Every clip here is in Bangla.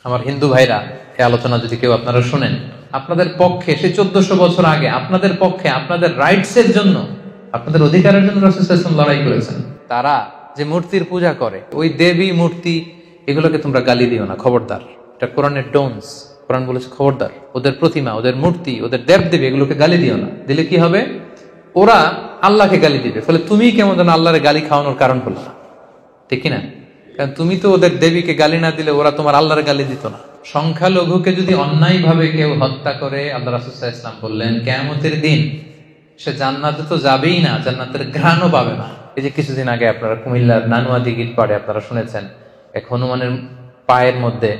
আমার হিন্দু ভাইরা, এই আলোচনা যদি কেউ আপনারা শোনেন, আপনাদের পক্ষে সে 1400 বছর আগে আপনাদের পক্ষে, আপনাদের রাইটস এর জন্য, আপনাদের অধিকারের জন্য রাসূল সাল্লাল্লাহু আলাইহি ওয়াসাল্লাম লড়াই করেছেন। তারা যে মূর্তির পূজা করে, ওই দেবী মূর্তি, এগুলোকে তোমরা গালি দিও না, খবরদার। এটা কোরআনের ডোনস। কোরআন বলেছে খবরদার, ওদের প্রতিমা, ওদের মূর্তি, ওদের দেবদেবী, এগুলোকে গালি দিও না। দিলে কি হবে? ওরা আল্লাহকে গালি দিবে, ফলে তুমি কেমন যেন আল্লাহরে গালি খাওয়ানোর কারণ হলো, ঠিক কিনা? কারণ তুমি তো ওদের দেবীকে গালি না দিলে ওরা তোমার আল্লাহর গালি দিত না। সংখ্যালঘুকে যদি অন্যায় ভাবে কেউ হত্যা করে, আল্লাহ রাসূল সাল্লাল্লাহু আলাইহি ওয়াসাল্লাম বললেন কিয়ামতের দিন সে জান্নাতে তো যাবেই না, জান্নাতের ঘ্রাণও পাবে না। এই যে কিছুদিন আগে আপনারা কুমিল্লার নানুয়া দিঘির পাড়ে আপনারা শুনেছেন, এক হনুমানের পায়ের মধ্যে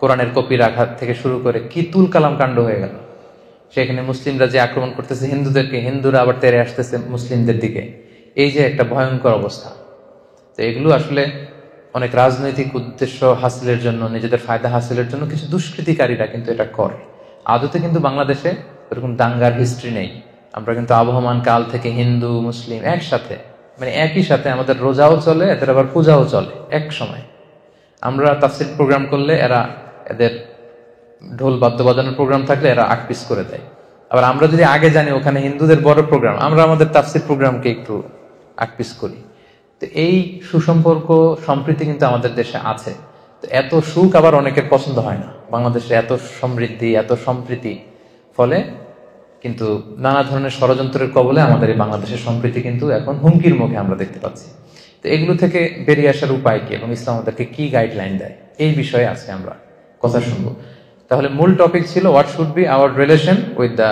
কোরআনের কপি রাখা থেকে শুরু করে কি তুল কালাম কাণ্ড হয়ে গেল। সেখানে মুসলিমরা যে আক্রমণ করতেছে হিন্দুদেরকে, হিন্দুরা আবার তেড়ে আসতেছে মুসলিমদের দিকে। এই যে একটা ভয়ঙ্কর অবস্থা। তো এগুলো আসলে অনেক রাজনৈতিক উদ্দেশ্য হাসিলের জন্য, নিজেদের ফায়দা হাসিলের জন্য কিছু দুষ্কৃতিকারীরা কিন্তু এটা করে। আদতে কিন্তু বাংলাদেশে এরকম দাঙ্গার হিস্ট্রি নেই। আমরা কিন্তু আবহমান কাল থেকে হিন্দু মুসলিম একসাথে, মানে একই সাথে আমাদের রোজাও চলে, এদের আবার পূজাও চলে এক সময়। আমরা তাফসীর প্রোগ্রাম করলে এরা, এদের ঢোল বাদ্য বাজানোর প্রোগ্রাম থাকলে এরা আকপিস করে দেয়। আবার আমরা যদি আগে জানি ওখানে হিন্দুদের বড় প্রোগ্রাম, আমরা আমাদের তাফসীর প্রোগ্রামকে একটু আকপিস করি। তো এই সুসম্পর্ক সম্প্রীতি কিন্তু আমাদের দেশে আছে। তো এত সুখ আবার অনেকের পছন্দ হয় না। বাংলাদেশে এত সমৃদ্ধি, এত সম্প্রীতি, ফলে কিন্তু নানা ধরনের ষড়যন্ত্রের কবলে আমাদের এই বাংলাদেশের সম্প্রীতি কিন্তু এখন হুমকির মুখে আমরা দেখতে পাচ্ছি। তো এগুলো থেকে বেরিয়ে আসার উপায় কি এবং ইসলাম আমাদেরকে কি গাইডলাইন দেয়, এই বিষয়ে আজকে আমরা কথা শুনবো। তাহলে মূল টপিক ছিল what should be our relation with the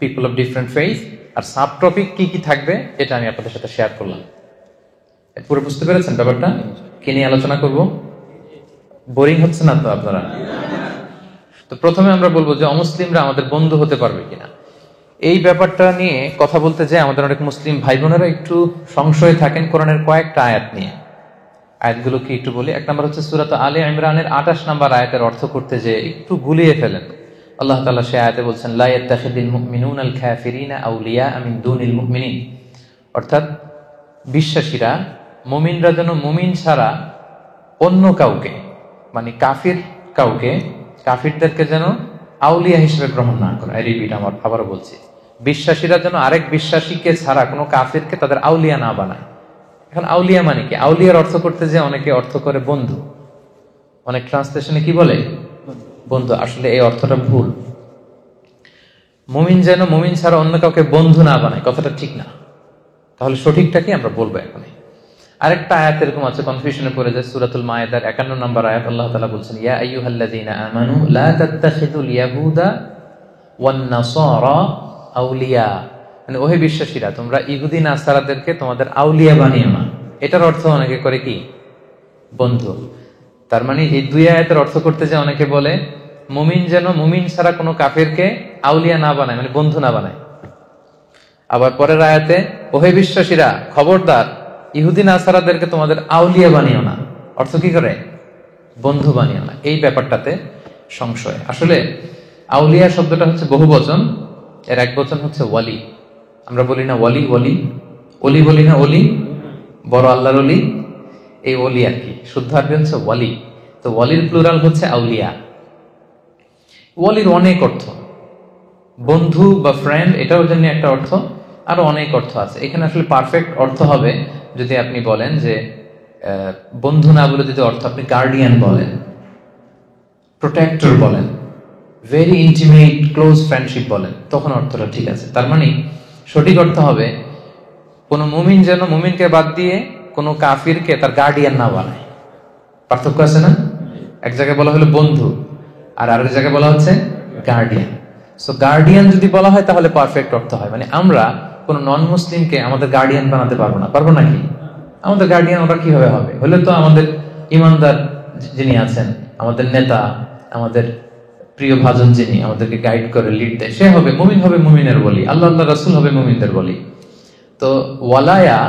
people of different faith, আর সাব টপিক কি কি থাকবে এটা আমি আপনাদের সাথে শেয়ার করলাম। পুরো বুঝতে পেরেছেন ব্যাপারটা? কি নিয়ে আলোচনা করব? বোরিং হচ্ছে না তো আপনারা? তো প্রথমে আমরা বলবো যে অমুসলিমরা আমাদের বন্ধু হতে পারবে কিনা। এই ব্যাপারটা নিয়ে কথা বলতে যায় আমাদের অনেক মুসলিম ভাই বোনেরা একটু সংশয়ে থাকেন কোরআনের কয়েকটা আয়াত নিয়ে। আয়াতগুলো কি একটু বলি। এক নম্বর হচ্ছে সূরা আলে ইমরানের 28 নম্বর আয়াতের অর্থ করতে যে একটু গুলিয়ে ফেলেন। আল্লাহ তাআলা সে আয়াতে বলছেন লা ইয়াত্তাখিযুল মুমিনুনাল কাফিরিনা আউলিয়া মিন দুনিল মুমিনিন, অর্থাৎ বিশ্বাসীরা, মুমিনরা যেন মুমিন ছাড়া অন্য কাউকে, মানে কাফির কাউকে, কাফিরদেরকে যেন আউলিয়া হিসেবে গ্রহণ না করে। রিপিট, আমার আবারও বলছি, বিশ্বাসীরা যেন আরেক বিশ্বাসীকে ছাড়া কোনো কাফিরকে তাদের আউলিয়া না বানায়। এখন আউলিয়া মানে কি? আউলিয়ার অর্থ করতে যে অনেকে অর্থ করে বন্ধু, অনেক ট্রান্সলেশনে কি বলে? বন্ধু। আসলে এই অর্থটা ভুল। মুমিন যেন মুমিন ছাড়া অন্য কাউকে বন্ধু না বানায়, কথাটা ঠিক না। তাহলে সঠিকটা কি আমরা বলবো এখনই। আরেকটা আয়াত এরকম আছে, কনফিউশনে পড়ে যায়, সূরাতুল মায়েদার 51 নম্বর আয়াত। আল্লাহ তাআলা বলছেন ইয়া আইয়ুহাল্লাযীনা আমানু লা তাত্তাখিযুল ইয়াহুদা ওয়ান নাসারা আউলিয়া, মানে ওহে বিশ্বাসীরা, তোমরা ইহুদি নাসারাদেরকে তোমাদের আউলিয়া বানিও না। এটার অর্থ অনেকে করে কি? বন্ধু। তার মানে এই দুই আয়াতের অর্থ করতে যে অনেকে বলে মুমিন যেন মুমিন ছাড়া কোনো কাফিরকে আউলিয়া না বানায়, মানে বন্ধু না বানায়। আবার পরের আয়াতে ওহে বিশ্বাসীরা, খবরদার ইহুদি নাসারাদেরকে তোমাদের আউলিয়া বানিও না। অর্থ কি করে? বন্ধু বানিও না। এই ব্যাপারটাতে সংশয়। আসলে আউলিয়া শব্দটা হচ্ছে বহুবচন, এর এক বচন হচ্ছে ওয়ালি। আমরা বলি না ওয়ালি, ওয়ালি ওলি বলি না, ওলি বড় আল্লাহর ওলি, এই ওলি আর কি। শুদ্ধ আরবি হচ্ছে ওয়ালি। তো ওয়ালির প্লুরাল হচ্ছে আউলিয়া। ওয়ালির অনেক অর্থ, বন্ধু বা ফ্রেন্ড, এটাও জন্য একটা অর্থ, আরো অনেক অর্থ আছে। এখানে আসলে পারফেক্ট অর্থ হবে যদি আপনি বলেন যে বন্ধু না বলে যদি অর্থ আপনি গার্ডিয়ান বলেন, প্রোটেক্টর বলেন, ভেরি ইন্টিমেট ক্লোজ ফ্রেন্ডশিপ বলেন, তখন অর্থটা ঠিক আছে। তার মানে সঠিক অর্থ হবে কোন মুমিন যেন মুমিনকে বাদ দিয়ে কোন কাফিরকে তার গার্ডিয়ান না বানায়। পার্থক্য আছে না? এক জায়গায় বলা হলো বন্ধু, আর আরেক জায়গায় বলা হচ্ছে গার্ডিয়ান। সো গার্ডিয়ান যদি বলা হয় তাহলে পারফেক্ট অর্থ হয়। মানে আমরা কোন নন মুসলিমকে আমাদের গার্ডিয়ান বানাতে পারবো না। পারবো নাকি? আমাদের গার্ডিয়ান ওরা কিভাবে হবে? হলে তো আমাদের ইমানদার যিনি আছেন, আমাদের নেতা, আমাদের প্রিয় ভাজন যিনি আমাদেরকে গাইড করে লিড দেয়, সে হবে মুমিন, হবে মুমিনের বলি, আল্লাহ আল্লাহ রাসূল হবে মুমিনদের বলি। তো ওয়ালায়া,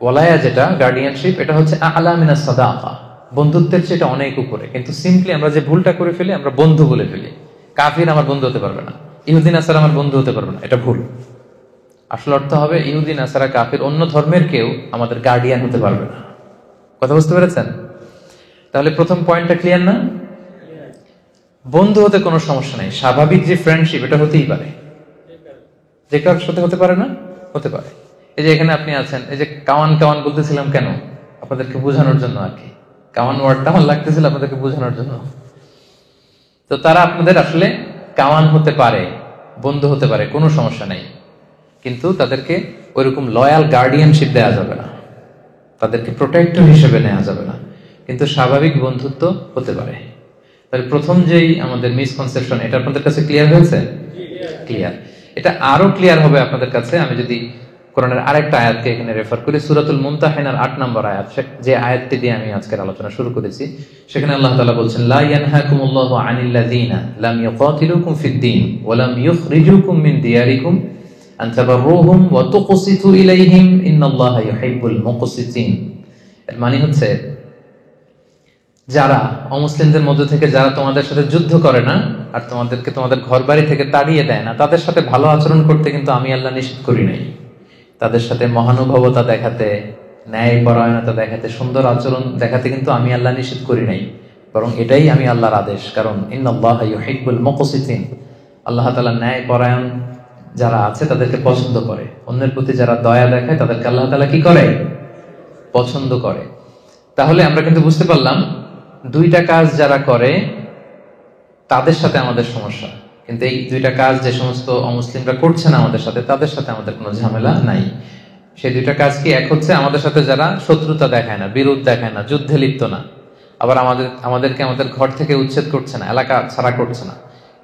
ওয়ালায়া যেটা গার্ডিয়ানশিপ, এটা হচ্ছে আ'লা মিনাস সাদাকা, বন্ধুত্বের চেয়ে এটা অনেক উপরে। কিন্তু সিম্পলি আমরা যে ভুলটা করে ফেলি, আমরা বন্ধু বলে ফেলি। কাফির আমার বন্ধু হতে পারবে না, ইহুদি নাসারা আমার বন্ধু হতে পারবে না, এটা ভুল। আসল অর্থ হবে ইহুদি নাসারা কাফির অন্য ধর্মের কেউ আমাদের গার্ডিয়ান হতে পারবে না। কথা বুঝতে পেরেছেন? তাহলে প্রথম পয়েন্টটা ক্লিয়ার না? বন্ধু হতে কোনো সমস্যা নাই, স্বাভাবিক যে ফ্রেন্ডশিপ এটা হতেই পারে, যে কারোর সাথে হতে পারে না, হতে পারে। এই যে এখানে আপনি আছেন, এই যে কাওয়ান কাওয়ান বলতেছিলাম কেন, আপনাদেরকে বোঝানোর জন্য আর কি। কাওয়ান ওয়ার্ডটা আমার লাগতেছিল আপনাদেরকে বোঝানোর জন্য। তো তারা আপনাদের আসলে কাওয়ান হতে পারে, বন্ধু হতে পারে, কোনো সমস্যা নাই, কিন্তু তাদেরকে ওইরকম লয়াল গার্ডিয়ানশিপ দেওয়া যাবে না, তাদেরকে প্রোটেক্টর হিসেবে নেওয়া যাবে না, কিন্তু স্বাভাবিক বন্ধুত্ব হতে পারে। তাহলে প্রথম যেই আমাদের মিসকনসেপশন, এটা আপনাদের কাছে ক্লিয়ার হয়েছে? ক্লিয়ার। এটা আরো ক্লিয়ার হবে আপনাদের কাছে আমি যদি কোরআনের আরেকটা আয়াতকে এখানে রেফার করি, সূরাতুল মুমতাহিনার 8 নম্বর আয়াত, যে আয়াতটি দিয়ে আমি আজকের আলোচনা শুরু করেছি। সেখানে আল্লাহ তাআলা বলছেন, লা ইয়ানহাকুমুল্লাহু আনিল্লাযীনা লাম ইউকাতিলুকুম ফিদ-দীন ওয়া লাম ইখরিজুকুম মিন দিয়ারিকুম আন তাবাররুহুম ওয়া তুকসিতু ইলাইহিম ইন্নাল্লাহা ইউহিব্বুল মুকসিতিন। এর মানে হচ্ছে, যারা অমুসলিমদের মধ্যে থেকে যারা তোমাদের সাথে যুদ্ধ করে না আর তোমাদেরকে তোমাদের ঘর বাড়ি থেকে তাড়িয়ে দেয় না, তাদের সাথে ভালো আচরণ করতে কিন্তু আমি আল্লাহ নিষেধ করি নাই। তাদের সাথে মহানুভবতা দেখাতে, ন্যায় পরায়ণতা দেখাতে, সুন্দর আচরণ দেখাতে কিন্তু আমি আল্লাহ নিষেধ করি নাই, বরং এটাই আমি আল্লাহর আদেশ। কারণ ইন্নাল্লাহা ইউহিব্বুল মুকসিতিন, আল্লাহ তাআলা ন্যায় পরায়ণ যারা আছে তাদেরকে পছন্দ করে। অন্যের প্রতি যারা দয়া দেখায় তাদেরকে আল্লাহ তাআলা কি করে? পছন্দ করে। তাহলে আমরা কিন্তু বুঝতে পারলাম দুইটা কাজ যারা করে তাদের সাথে আমাদের সমস্যা, কিন্তু এই দুইটা কাজ যে সমস্ত অমুসলিমরা করছে না আমাদের সাথে, তাদের সাথে আমাদের কোনো ঝামেলা নাই। সেই দুইটা কাজ কি? এক হচ্ছে আমাদের সাথে যারা শত্রুতা দেখায় না, বিরোধ দেখায় না, যুদ্ধে লিপ্ত না, আবার আমাদেরকে আমাদের ঘর থেকে উচ্ছেদ করছে না, এলাকা ছাড়া করছে না,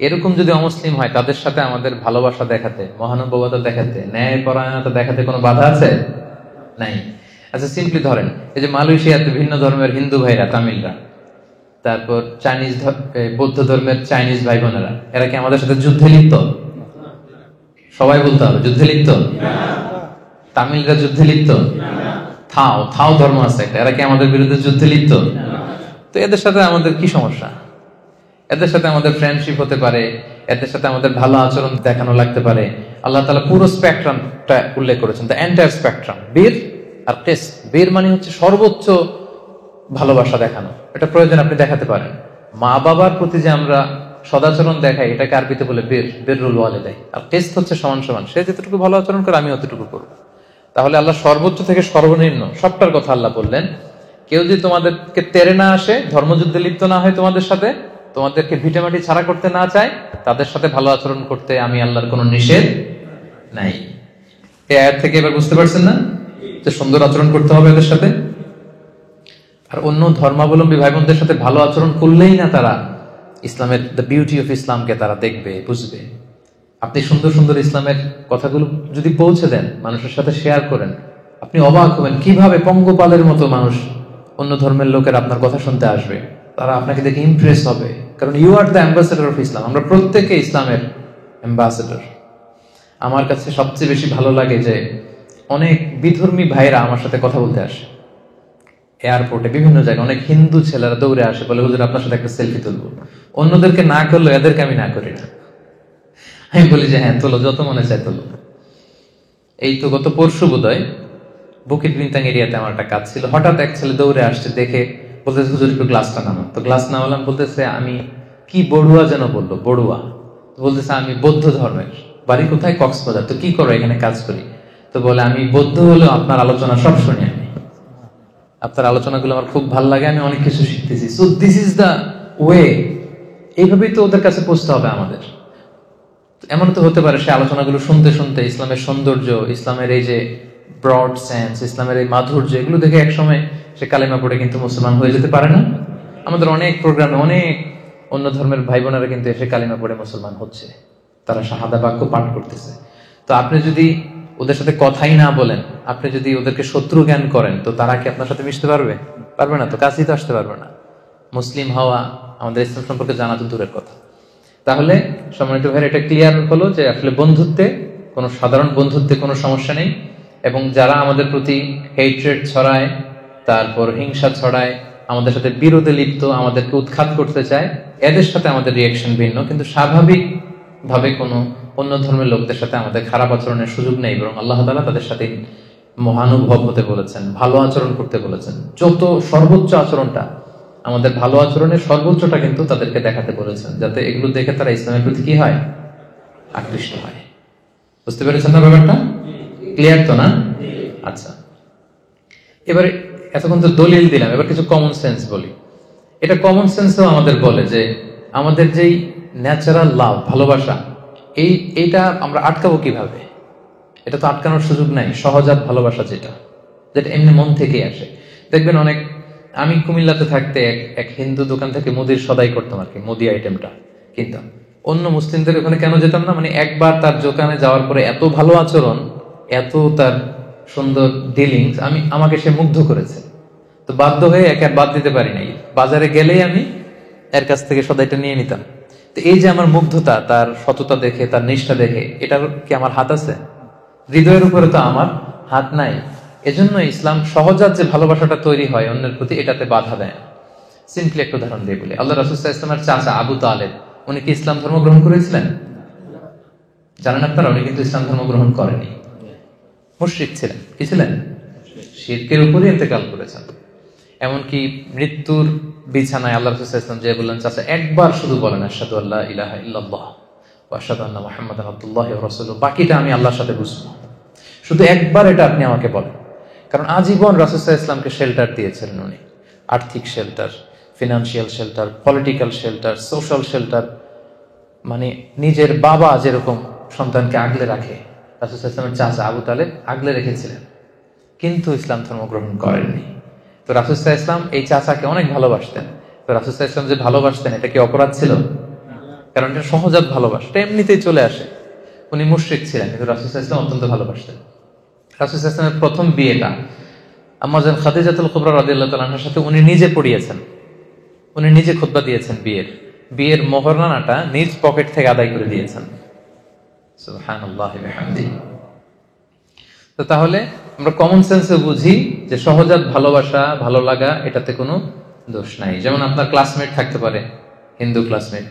এরকম যদি অমুসলিম হয় তাদের সাথে আমাদের ভালোবাসা দেখাতে, মহানুভবতা দেখাতে, ন্যায় পরায়ণতা দেখাতে কোনো বাধা আছে? নাই। আচ্ছা, সিম্পলি ধরেন, এই যে মালয়েশিয়াতে ভিন্ন ধর্মের হিন্দু ভাইরা, তামিলরা, তারপর চাইনিজ বৌদ্ধ ধর্মের চাইনিজ ভাই বোনেরা, এরা কি আমাদের সাথে যুদ্ধে লিপ্ত? সবাই বলতে হবে, যুদ্ধে লিপ্ত? তামিলরা যুদ্ধে লিপ্ত? থাও ধর্ম আছে একটা, এরা কি আমাদের বিরুদ্ধে যুদ্ধে লিপ্ত? তো এদের সাথে আমাদের কি সমস্যা? এদের সাথে আমাদের ফ্রেন্ডশিপ হতে পারে, এদের সাথে আমাদের ভালো আচরণ দেখানো লাগতে পারে। আল্লাহ তাআলা পুরো স্পেকট্রামটা উল্লেখ করেছেন, দ্য এন্টায়ার স্পেকট্রাম। বীর আর কেস, বীর মানে হচ্ছে সর্বোচ্চ ভালোবাসা দেখানো, এটা প্রয়োজন আপনি দেখাতে পারেন। মা বাবার প্রতি যে আমরা সদাচরণ দেখাই, এটাকে আরবিতে বলে বিররুল ওয়ালিদাইন। আর টেস্ট হচ্ছে সমান সমান, সে যতটুকু ভালো আচরণ করে আমি অতটুকু করব। তাহলে আল্লাহ সর্বোচ্চ থেকে সর্বনিম্ন সবটার কথা আল্লাহ বললেন। কেউ যদি তোমাদেরকে তেড়ে না আসে, ধর্মযুদ্ধে লিপ্ত না হয়, তোমাদের সাথে তোমাদেরকে ভিটেমাটি ছাড়া করতে না চায়, তাদের সাথে ভালো আচরণ করতে আমি আল্লাহর কোনো নিষেধ নাই। এই আয়াত থেকে এবার বুঝতে পারছেন না যে সুন্দর আচরণ করতে হবে এদের সাথে। আর অন্য ধর্মাবলম্বী ভাই বোনদের সাথে ভালো আচরণ করলেই না তারা ইসলামের দ্য বিউটি অফ ইসলামকে তারা দেখবে, বুঝবে। আপনি সুন্দর সুন্দর ইসলামের কথাগুলো যদি পৌঁছে দেন, মানুষের সাথে শেয়ার করেন, আপনি অবাক হবেন কিভাবে পঙ্গপালের মতো মানুষ, অন্য ধর্মের লোকের আপনার কথা শুনতে আসবে, তারা আপনাকে দেখে ইমপ্রেস হবে। কারণ you are the ambassador of Islam. আমরা প্রত্যেকে ইসলামের অ্যাম্বাসেডর। আমার কাছে সবচেয়ে বেশি ভালো লাগে যে অনেক বিধর্মী ভাইরা আমার সাথে কথা বলতে আসে। এয়ারপোর্টে, বিভিন্ন জায়গায় অনেক হিন্দু ছেলেরা দৌড়ে আসে, বলে হুজুর আপনার সাথে একটা সেলফি তুলবো। অন্যদেরকে না করলো এদেরকে আমি না করি না। আমি বলি যে হ্যাঁ তোলো, যত মনে চায় তোলো। এই তো গত পরশু বোধহয় বুকিট বিনতাং এরিয়াতে আমার একটা কাজ ছিল, হঠাৎ এক ছেলে দৌড়ে আসছে, দেখে বলতেছে হুজুর একটু গ্লাসটা নামা। তো গ্লাস নামালাম, বলতেছে আমি কি বড়ুয়া যেন বললো, বড়ুয়া। বলতেছে আমি বৌদ্ধ ধর্মের, বাড়ি কোথায়? কক্সবাজার। তো কি করো? এখানে কাজ করি। তো বলে আমি বৌদ্ধ হলেও আপনার আলোচনা সব শুনি, আমি আপনার আলোচনাগুলো আমার খুব ভালো লাগে, আমি অনেক কিছু শিখতেছি। So this is the way. এইভাবেই তো ওদের কাছে পৌঁছতে হবে আমাদের। এমন তো হতে পারে সে আলোচনাগুলো শুনতে শুনতে ইসলামের সৌন্দর্য, ইসলামের এই যে ব্রড সেন্স, ইসলামের এই মাধুর্য, এগুলো দেখে একসময় সে কালেমা পড়ে কিন্তু মুসলমান হয়ে যেতে পারে না? আমাদের অনেক প্রোগ্রামে অনেক অন্য ধর্মের ভাই বোনেরা কিন্তু এসে কালেমা পড়ে মুসলমান হচ্ছে, তারা শাহাদা বাক্য পাঠ করতেছে। তো আপনি যদি ওদের সাথে কথাই না বলেন, আপনি যদি ওদেরকে শত্রু জ্ঞান করেন, তো তারা কি আপনার সাথে মিশতে পারবে? পারবে না, তো কাছেই তো আসতে পারবে না। মুসলিম হওয়া, আমাদের ইসলাম সম্পর্কে জানা তো দূরের কথা। তাহলে সম্মানিত ভাইরা, এটা ক্লিয়ার হলো যে আসলে বন্ধুত্বে, কোনো সাধারণ বন্ধুত্বে কোনো সমস্যা নেই। এবং যারা আমাদের প্রতি হেট্রেড ছড়ায়, তারপর হিংসা ছড়ায়, আমাদের সাথে বিরোধে লিপ্ত, আমাদেরকে উৎখাত করতে চায়, এদের সাথে আমাদের রিয়াকশন ভিন্ন। কিন্তু স্বাভাবিক ভাবে কোনো অন্য ধর্মের লোকদের সাথে আমাদের খারাপ আচরণের সুযোগ নেই, বরং আল্লাহ তাআলা তাদের সাথে মহানুভব হতে বলেছেন, ভালো আচরণ করতে বলেছেন। যত সর্বোচ্চ আচরণটা আমাদের ভালো আচরণের সর্বোচ্চটা কিন্তু তাদেরকে দেখাতে বলেছেন, যাতে এগুলো দেখে তারা ইসলামের প্রতি কি হয়, আকৃষ্ট হয়। বুঝতে পেরেছেন না ব্যাপারটা? ক্লিয়ার তো না? আচ্ছা, এবারে এতক্ষণ তো দলিল দিলাম, এবার কিছু কমন সেন্স বলি। এটা কমন সেন্সও আমাদের বলে যে আমাদের যেই ন্যাচারাল লাভ, ভালোবাসা, এইটা আমরা আটকাবো কিভাবে? এটা তো আটকানোর সুযোগ নাই। সহজাত ভালোবাসা যেটা এমনি মন থেকেই আসে। দেখবেন অনেক, আমি কুমিল্লাতে থাকতে এক হিন্দু দোকান থেকে মুদির সদাই করতাম আর কি, মুদি আইটেমটা কিনতাম। অন্য মুসলিমদের ওখানে কেন যেতাম না, মানে একবার তার দোকানে যাওয়ার পরে এত ভালো আচরণ, এত তার সুন্দর ডিলিংস, আমাকে সে মুগ্ধ করেছে। তো বাধ্য হয়ে একে আর বাদ দিতে পারি নাই। বাজারে গেলেই আমি এর কাছ থেকে সদাইটা নিয়ে নিতাম। তো এই যে আমার মুগ্ধতা, তার সততা দেখে, তার নিষ্ঠা দেখে, এটার কি আমার হাত আছে? হৃদয়ের উপরে তো আমার হাত নাই। এজন্য ইসলাম সহজাত যে ভালোবাসাটা তৈরি হয় অন্যের প্রতি, এটাতে বাধা দেয় না। সিম্পলি একটা উদাহরণ দিয়ে বলি, আল্লাহ রাসূল সাল্লাল্লাহু আলাইহি ওয়াসাল্লামের চাচা আবু তালেব, উনি কি ইসলাম ধর্ম গ্রহণ করেছিলেন? জানেন আপনারা? উনি কিন্তু ইসলাম ধর্ম গ্রহণ করেনি, মুশরিক ছিলেন। কি ছিলেন? শিরকের উপরই ইন্তেকাল করেছেন। এমনকি মৃত্যুর বিছানায় আল্লাহ রাসূল সাল্লাল্লাহু আলাইহি ওয়াসাল্লাম যে বললেন, চাচা একবার শুধু বলেন আশহাদু আল্লা ইলাহা ইল্লাল্লাহ ওয়া আশহাদু আন্না মুহাম্মাদান আবদুল্লাহি ওয়া রাসূলুহু, বাকিটা আমি আল্লাহর সাথে বুঝবো, শুধু একবার এটা আপনি আমাকে বলেন। কারণ আজীবন রাসূল সাল্লাল্লাহু আলাইহি ওয়াসাল্লামকে শেল্টার দিয়েছিলেন উনি, আর্থিক shelter, financial shelter, political shelter, social shelter. মানে নিজের বাবা যেরকম সন্তানকে আগলে রাখে, রাসূল সাল্লাল্লাহু আলাইহি ওয়াসাল্লামের চাচা আবু তালেব আগলে রেখেছিলেন, কিন্তু ইসলাম ধর্ম গ্রহণ করেননি। তো রাসূল সাল্লাল্লাহু আলাইহি ওয়াসাল্লাম এই চাচাকে অনেক ভালোবাসতেন। তো রাসূল সাল্লাল্লাহু আলাইহি ওয়াসাল্লাম যে ভালোবাসতেন, এটা কি অপরাধ ছিল? কারণ এটা সহজাত ভালোবাসা, এটা এমনিতেই চলে আসে। উনি মুশরিক ছিলেন, কিন্তু রাসূল সাল্লাল্লাহু আলাইহি ওয়াসাল্লাম অত্যন্ত ভালোবাসতেন। রাসূল সাল্লাল্লাহু আলাইহি ওয়াসাল্লামের প্রথম বিয়েটা আম্মা জান খাদিজাতুল কুবরা রাদিয়াল্লাহু তাআলা আনহার সাথে উনি নিজে পড়িয়েছেন, উনি নিজে খুতবা দিয়েছেন। বিয়ের মোহরানাটা নিজ পকেট থেকে আদায় করে দিয়েছেন। সুবহানাল্লাহি ওয়া বিহামদিহি। তো তাহলে আমরা কমন সেন্সে বুঝি যে সহজাত ভালোবাসা, ভালো লাগা, এটাতে কোনো দোষ নাই। যেমন আপনার ক্লাসমেট থাকতে পারে, হিন্দু ক্লাসমেট,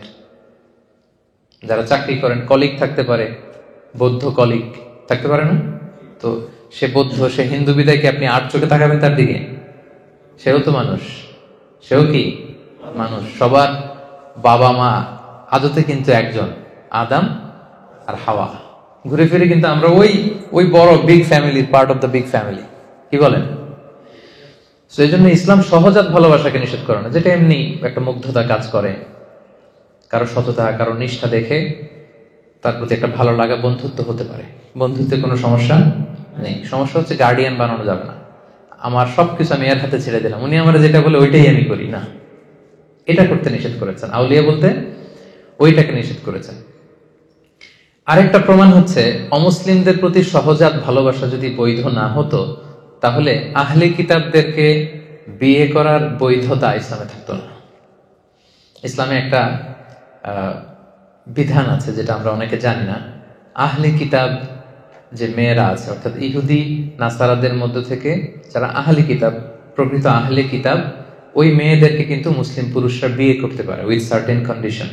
যারা চাকরি করেন, কলিগ থাকতে পারে, বৌদ্ধ কলিগ থাকতে পারে না? তো সে বৌদ্ধ, সে হিন্দু বিদায় কি আপনি আর চোখে তাকাবেন তার দিকে? সেও তো মানুষ, সেও কি মানুষ। সবার বাবা মা আদতে কিন্তু একজন, আদম আর হাওয়া। ঘুরে ফিরে কিন্তু আমরা ওই বড় big family, part of the big family. কি বলেন? এই জন্য ইসলাম সহজাত ভালোবাসাকে নিষেধ করে না, যেটা এমনি একটা মুগ্ধতা কাজ করে, কারো সততা, কারো নিষ্ঠা দেখে তার প্রতি একটা ভালো লাগা, বন্ধুত্ব হতে পারে। বন্ধুত্বে কোনো সমস্যা নেই। সমস্যা হচ্ছে গার্ডিয়ান বানানো যাবে না। আমার সবকিছু আমি এর হাতে ছেড়ে দিলাম, উনি আমার যেটা বলে ওইটাই আমি করি না, এটা করতে নিষেধ করেছেন। আউলিয়া বলতে ওইটাকে নিষেধ করেছেন। আরেকটা প্রমাণ হচ্ছে, অমুসলিমদের প্রতি সহজাত ভালোবাসা যদি বৈধ না হতো, তাহলে আহলে কিতাবদেরকে বিয়ে করার বৈধতা ইসলামে থাকতো না। ইসলামে একটা বিধান আছে যেটা আমরা অনেকে জানি না। আহলে কিতাব যে মেয়েরা আছে, অর্থাৎ ইহুদি নাসারাদের মধ্য থেকে যারা আহলে কিতাব, প্রকৃত আহলে কিতাব, ওই মেয়েদেরকে কিন্তু মুসলিম পুরুষরা বিয়ে করতে পারে উইথ সার্টেন কন্ডিশন।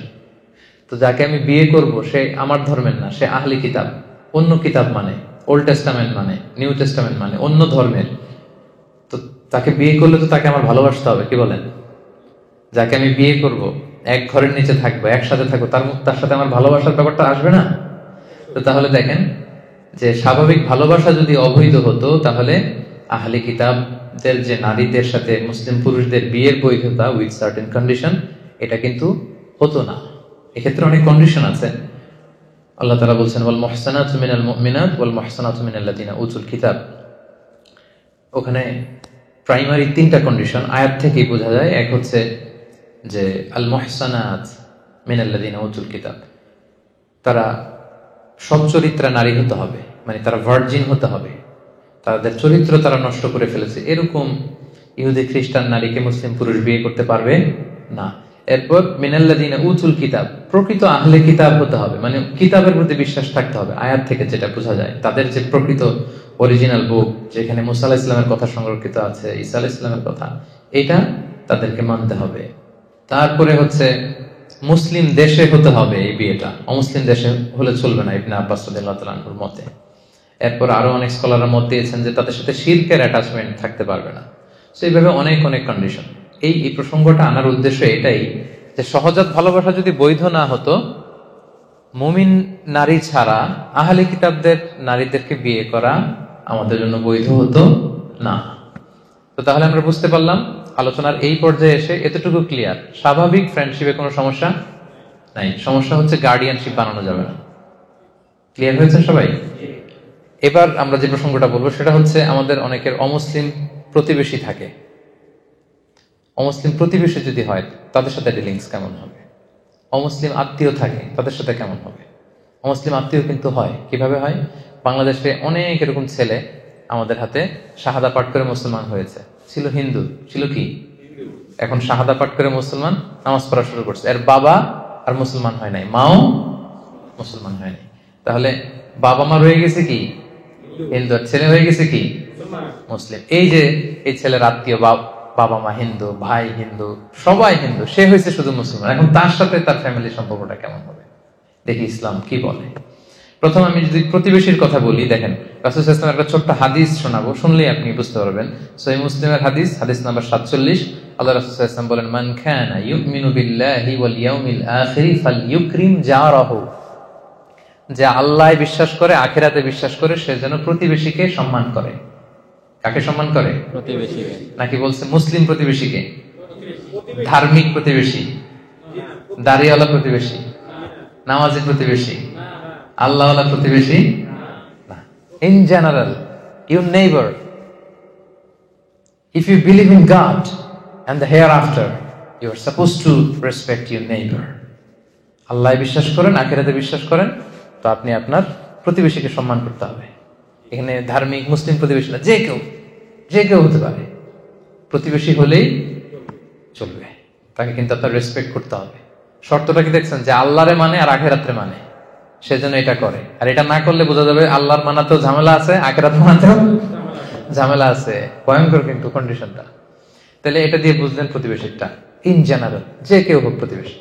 তো যাকে আমি বিয়ে করব, সে আমার ধর্মের না, সে আহলে কিতাব, অন্য কিতাব মানে ওল্ড টেস্টামেন্ট মানে, নিউ টেস্টামেন্ট মানে অন্য ধর্মের। তো তাকে বিয়ে করলে তো তাকে আমার ভালোবাসতে হবে। কি বলেন? যাকে আমি বিয়ে করব, এক ঘরের নিচে থাকবো, একসাথে থাকবো, তার সাথে আমার ভালোবাসার ব্যাপারটা আসবে না? তো তাহলে দেখেন যে স্বাভাবিক ভালোবাসা যদি অবৈধ হতো, তাহলে আহলে কিতাবদের যে নারীদের সাথে মুসলিম পুরুষদের বিয়ের বৈধতা উইথ সার্টেন কন্ডিশন, এটা কিন্তু হতো না। এক্ষেত্রে অনেক কন্ডিশন আছে। আল্লাহ তাআলা বলছেন, ওয়াল মুহসানাতু মিনাল মুমিনাত ওয়াল মুহসানাতু মিনাল্লাযিনা উতুল কিতাব। ওখানে প্রাইমারি 3টা কন্ডিশন আয়াত থেকেই বোঝা যায়। এক হচ্ছে যে আল মুহসানাত মিনাল্লাযিনা উতুল কিতাব, তারা সচ্চরিত্রা নারী হতে হবে, মানে তারা ভার্জিন হতে হবে, তাদের চরিত্র তারা নষ্ট করে ফেলেছে, এরকম ইহুদি খ্রিস্টান নারীকে মুসলিম পুরুষ বিয়ে করতে পারবে না। এরপর মিনাল্লাযিনা উতুল কিতাব, প্রকৃত আহলে কিতাব হতে হবে, মানে কিতাবের প্রতি বিশ্বাস থাকতে হবে। আয়াত থেকে যেটা বোঝা যায়, তাদের যে প্রকৃত অরিজিনাল বুক, যেখানে মুসা আলাইহিস সালামের কথা সংরক্ষিত আছে, ঈসা আলাইহিস সালামের কথা, এটা তাদেরকে মানতে হবে। তারপরে হচ্ছে মুসলিম দেশে হতে হবে এই বিয়েটা, অমুসলিম দেশে হলে চলবে না, ইবনে আব্বাস রাদিয়াল্লাহু তাআলা আনহুর মতে। এরপর আরো অনেক স্কলাররা মত দিয়েছেন যে তাদের সাথে শিরকের অ্যাটাচমেন্ট থাকতে পারবে না। তো এইভাবে অনেক কন্ডিশন। এই প্রসঙ্গটা আনার উদ্দেশ্য এটাই যে সহজাত ভালোবাসা যদি বৈধ না হতো, মুমিন নারী ছাড়া আহলে কিতাবদের নারীদেরকে বিয়ে করা আমাদের জন্য বৈধ হতো না। তো তাহলে আমরা বুঝতে পারলাম আলোচনার এই পর্যায়ে এসে এতটুকু ক্লিয়ার, স্বাভাবিক ফ্রেন্ডশিপে কোনো সমস্যা নাই, সমস্যা হচ্ছে গার্ডিয়ানশিপ বানানো যাবে না। ক্লিয়ার হয়েছে সবাই? এবার আমরা যে প্রসঙ্গটা বলবো সেটা হচ্ছে আমাদের অনেকের অমুসলিম প্রতিবেশী থাকে। অমুসলিম প্রতিবেশী যদি হয় তাদের সাথে ডিলিংস কেমন হবে? অমুসলিম আত্মীয় থাকে তাদের সাথে কেমন হবে? অমুসলিম আত্মীয় কিন্তু হয়, কিভাবে হয়? বাংলাদেশে অনেক এরকম ছেলে আমাদের হাতে শাহাদা পাঠ করে মুসলমান হয়েছে, ছিল হিন্দু, ছিল কি, এখন শাহাদা পাঠ করে মুসলমান, নামাজ পড়া শুরু করছে। এর বাবা আর মুসলমান হয় নাই, মাও মুসলমান হয় নাই। তাহলে বাবা মা রয়ে গেছে কি হিন্দু, আর ছেলে হয়ে গেছে কি মুসলিম। এই যে এই ছেলের আত্মীয় বাবা মা হিন্দু, ভাই হিন্দু, সবাই হিন্দু, সে হয়েছে শুধু মুসলমান। এখন তার সাথে তার ফ্যামিলির সম্পর্কটা কেমন হবে? দেখি ইসলাম কি বলে। প্রথম আমি যদি প্রতিবেশীর কথা বলি, দেখেন রাসূল সাল্লাল্লাহু আলাইহি ওয়াসাল্লাম একটা ছোট্ট হাদিস শোনাবো, শুনলেই আপনি বুঝতে পারবেন। সহিহ মুসলিমের হাদিস, হাদিস নাম্বার 47। আল্লাহ রাসূল সাল্লাল্লাহু আলাইহি ওয়াসাল্লাম বলেন, মান কানা ইউমিনু বিল্লাহি ওয়াল ইয়াউমিল আখির ফালইউকরিম জারাহু। যে আল্লাহয় বিশ্বাস করে, আখিরাতে বিশ্বাস করে, সে যেন প্রতিবেশীকে সম্মান করে। কাকে সম্মান করে? প্রতিবেশীকে। নাকি বলছে মুসলিম প্রতিবেশীকে? ধার্মিক প্রতিবেশী, দাড়িওয়ালা প্রতিবেশী, নামাজি প্রতিবেশী, আল্লাহওয়ালা প্রতিবেশী না। In general, your neighbour, if you believe in God and the hereafter, you are supposed to respect your neighbor. আল্লাহ বিশ্বাস করেন, আখিরাতে বিশ্বাস করেন, তো আপনি আপনার প্রতিবেশীকে সম্মান করতে হবে। এখানে ধার্মিক মুসলিম প্রতিবেশী না, যে কেউ হতে পারে, প্রতিবেশী হলেই চলবে, তাকে কিন্তু আপনার রেসপেক্ট করতে হবে। শর্তটা কি দেখছেন? যে আল্লাহরে মানে আর আখিরাতে মানে, সেজন্য এটা করে। আর এটা না করলে বোঝা যাবে আল্লাহর মানাতেও ঝামেলা আছে, আখিরাত মানাতেও ঝামেলা আছে। ভয়ঙ্কর কিন্তু কন্ডিশনটা। তাহলে এটা দিয়ে বুঝলেন প্রতিবেশীটা ইন জেনারেল, যে কেউ হোক প্রতিবেশী।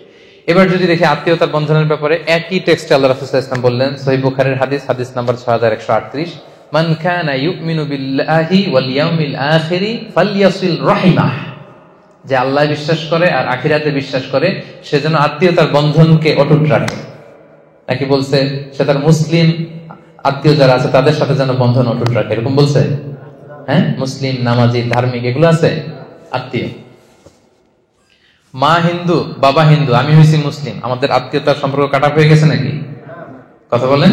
এবার যদি দেখি আত্মীয়তার বন্ধনের ব্যাপারে, একই টেক্সটে আল্লাহ রাসূল সাল্লাল্লাহু আলাইহি ওয়াসাল্লাম বললেন, সহিহ বুখারীর হাদিস, হাদিস নাম্বার 6138, মান কানা ইউমিনু বিল্লাহি ওয়াল ইয়াউমিল আখির ফালইয়াসিল রাহিমাহ। যে আল্লাহ বিশ্বাস করে আর আখিরাতে বিশ্বাস করে, সে যেন আত্মীয়তার বন্ধনকে অটুট রাখে। নাকি বলছে সে তার মুসলিম আত্মীয় যারা আছে তাদের সাথে যেন বন্ধন অটুট রাখে, এরকম বলছে? হ্যাঁ, মুসলিম, নামাজি, ধার্মিক, এগুলো আছে আত্মীয়। মা হিন্দু, বাবা হিন্দু, আমি হয়েছি মুসলিম, আমাদের আত্মীয়তার সম্পর্ক কাট অফ হয়ে গেছে নাকি? কথা বলেন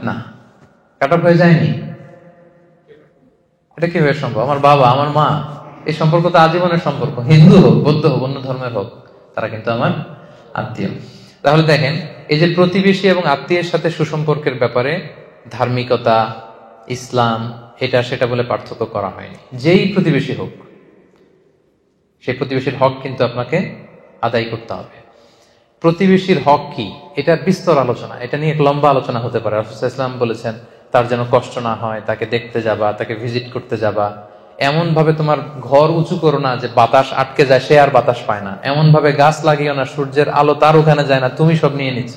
না, কাট অফ হয়ে যায়নি। এটা কিভাবে সম্ভব? আমার বাবা, আমার মা, এই সম্পর্ক তো আজীবনের সম্পর্ক। হিন্দু হোক, বৌদ্ধ হোক, অন্য ধর্মের হোক, তারা কিন্তু আমার আত্মীয়। তাহলে দেখেন, এই যে প্রতিবেশী এবং আত্মীয়ের সাথে সুসম্পর্কের ব্যাপারে ধার্মিকতা, ইসলাম, এটা সেটা বলে পার্থক্য করা হয়নি। যেই প্রতিবেশী হোক, সেই প্রতিবেশীর হক কিন্তু আপনাকে আদায় করতে হবে। প্রতিবেশীর হক কি, এটা বিস্তর আলোচনা, এটা নিয়ে এক লম্বা আলোচনা হতে পারে। রাসূল সাল্লাল্লাহু আলাইহি ওয়াসাল্লাম বলেছেন, তার যেন কষ্ট না হয়, তাকে দেখতে যাবা, তাকে ভিজিট করতে যাবা, এমন ভাবে তোমার ঘর উঁচু করো না যে বাতাস আটকে যায়, সে আর বাতাস পায় না। এমন ভাবে গাছ লাগিও না, সূর্যের আলো তার ওখানে যায় না, তুমি সব নিয়ে নিচ্ছ।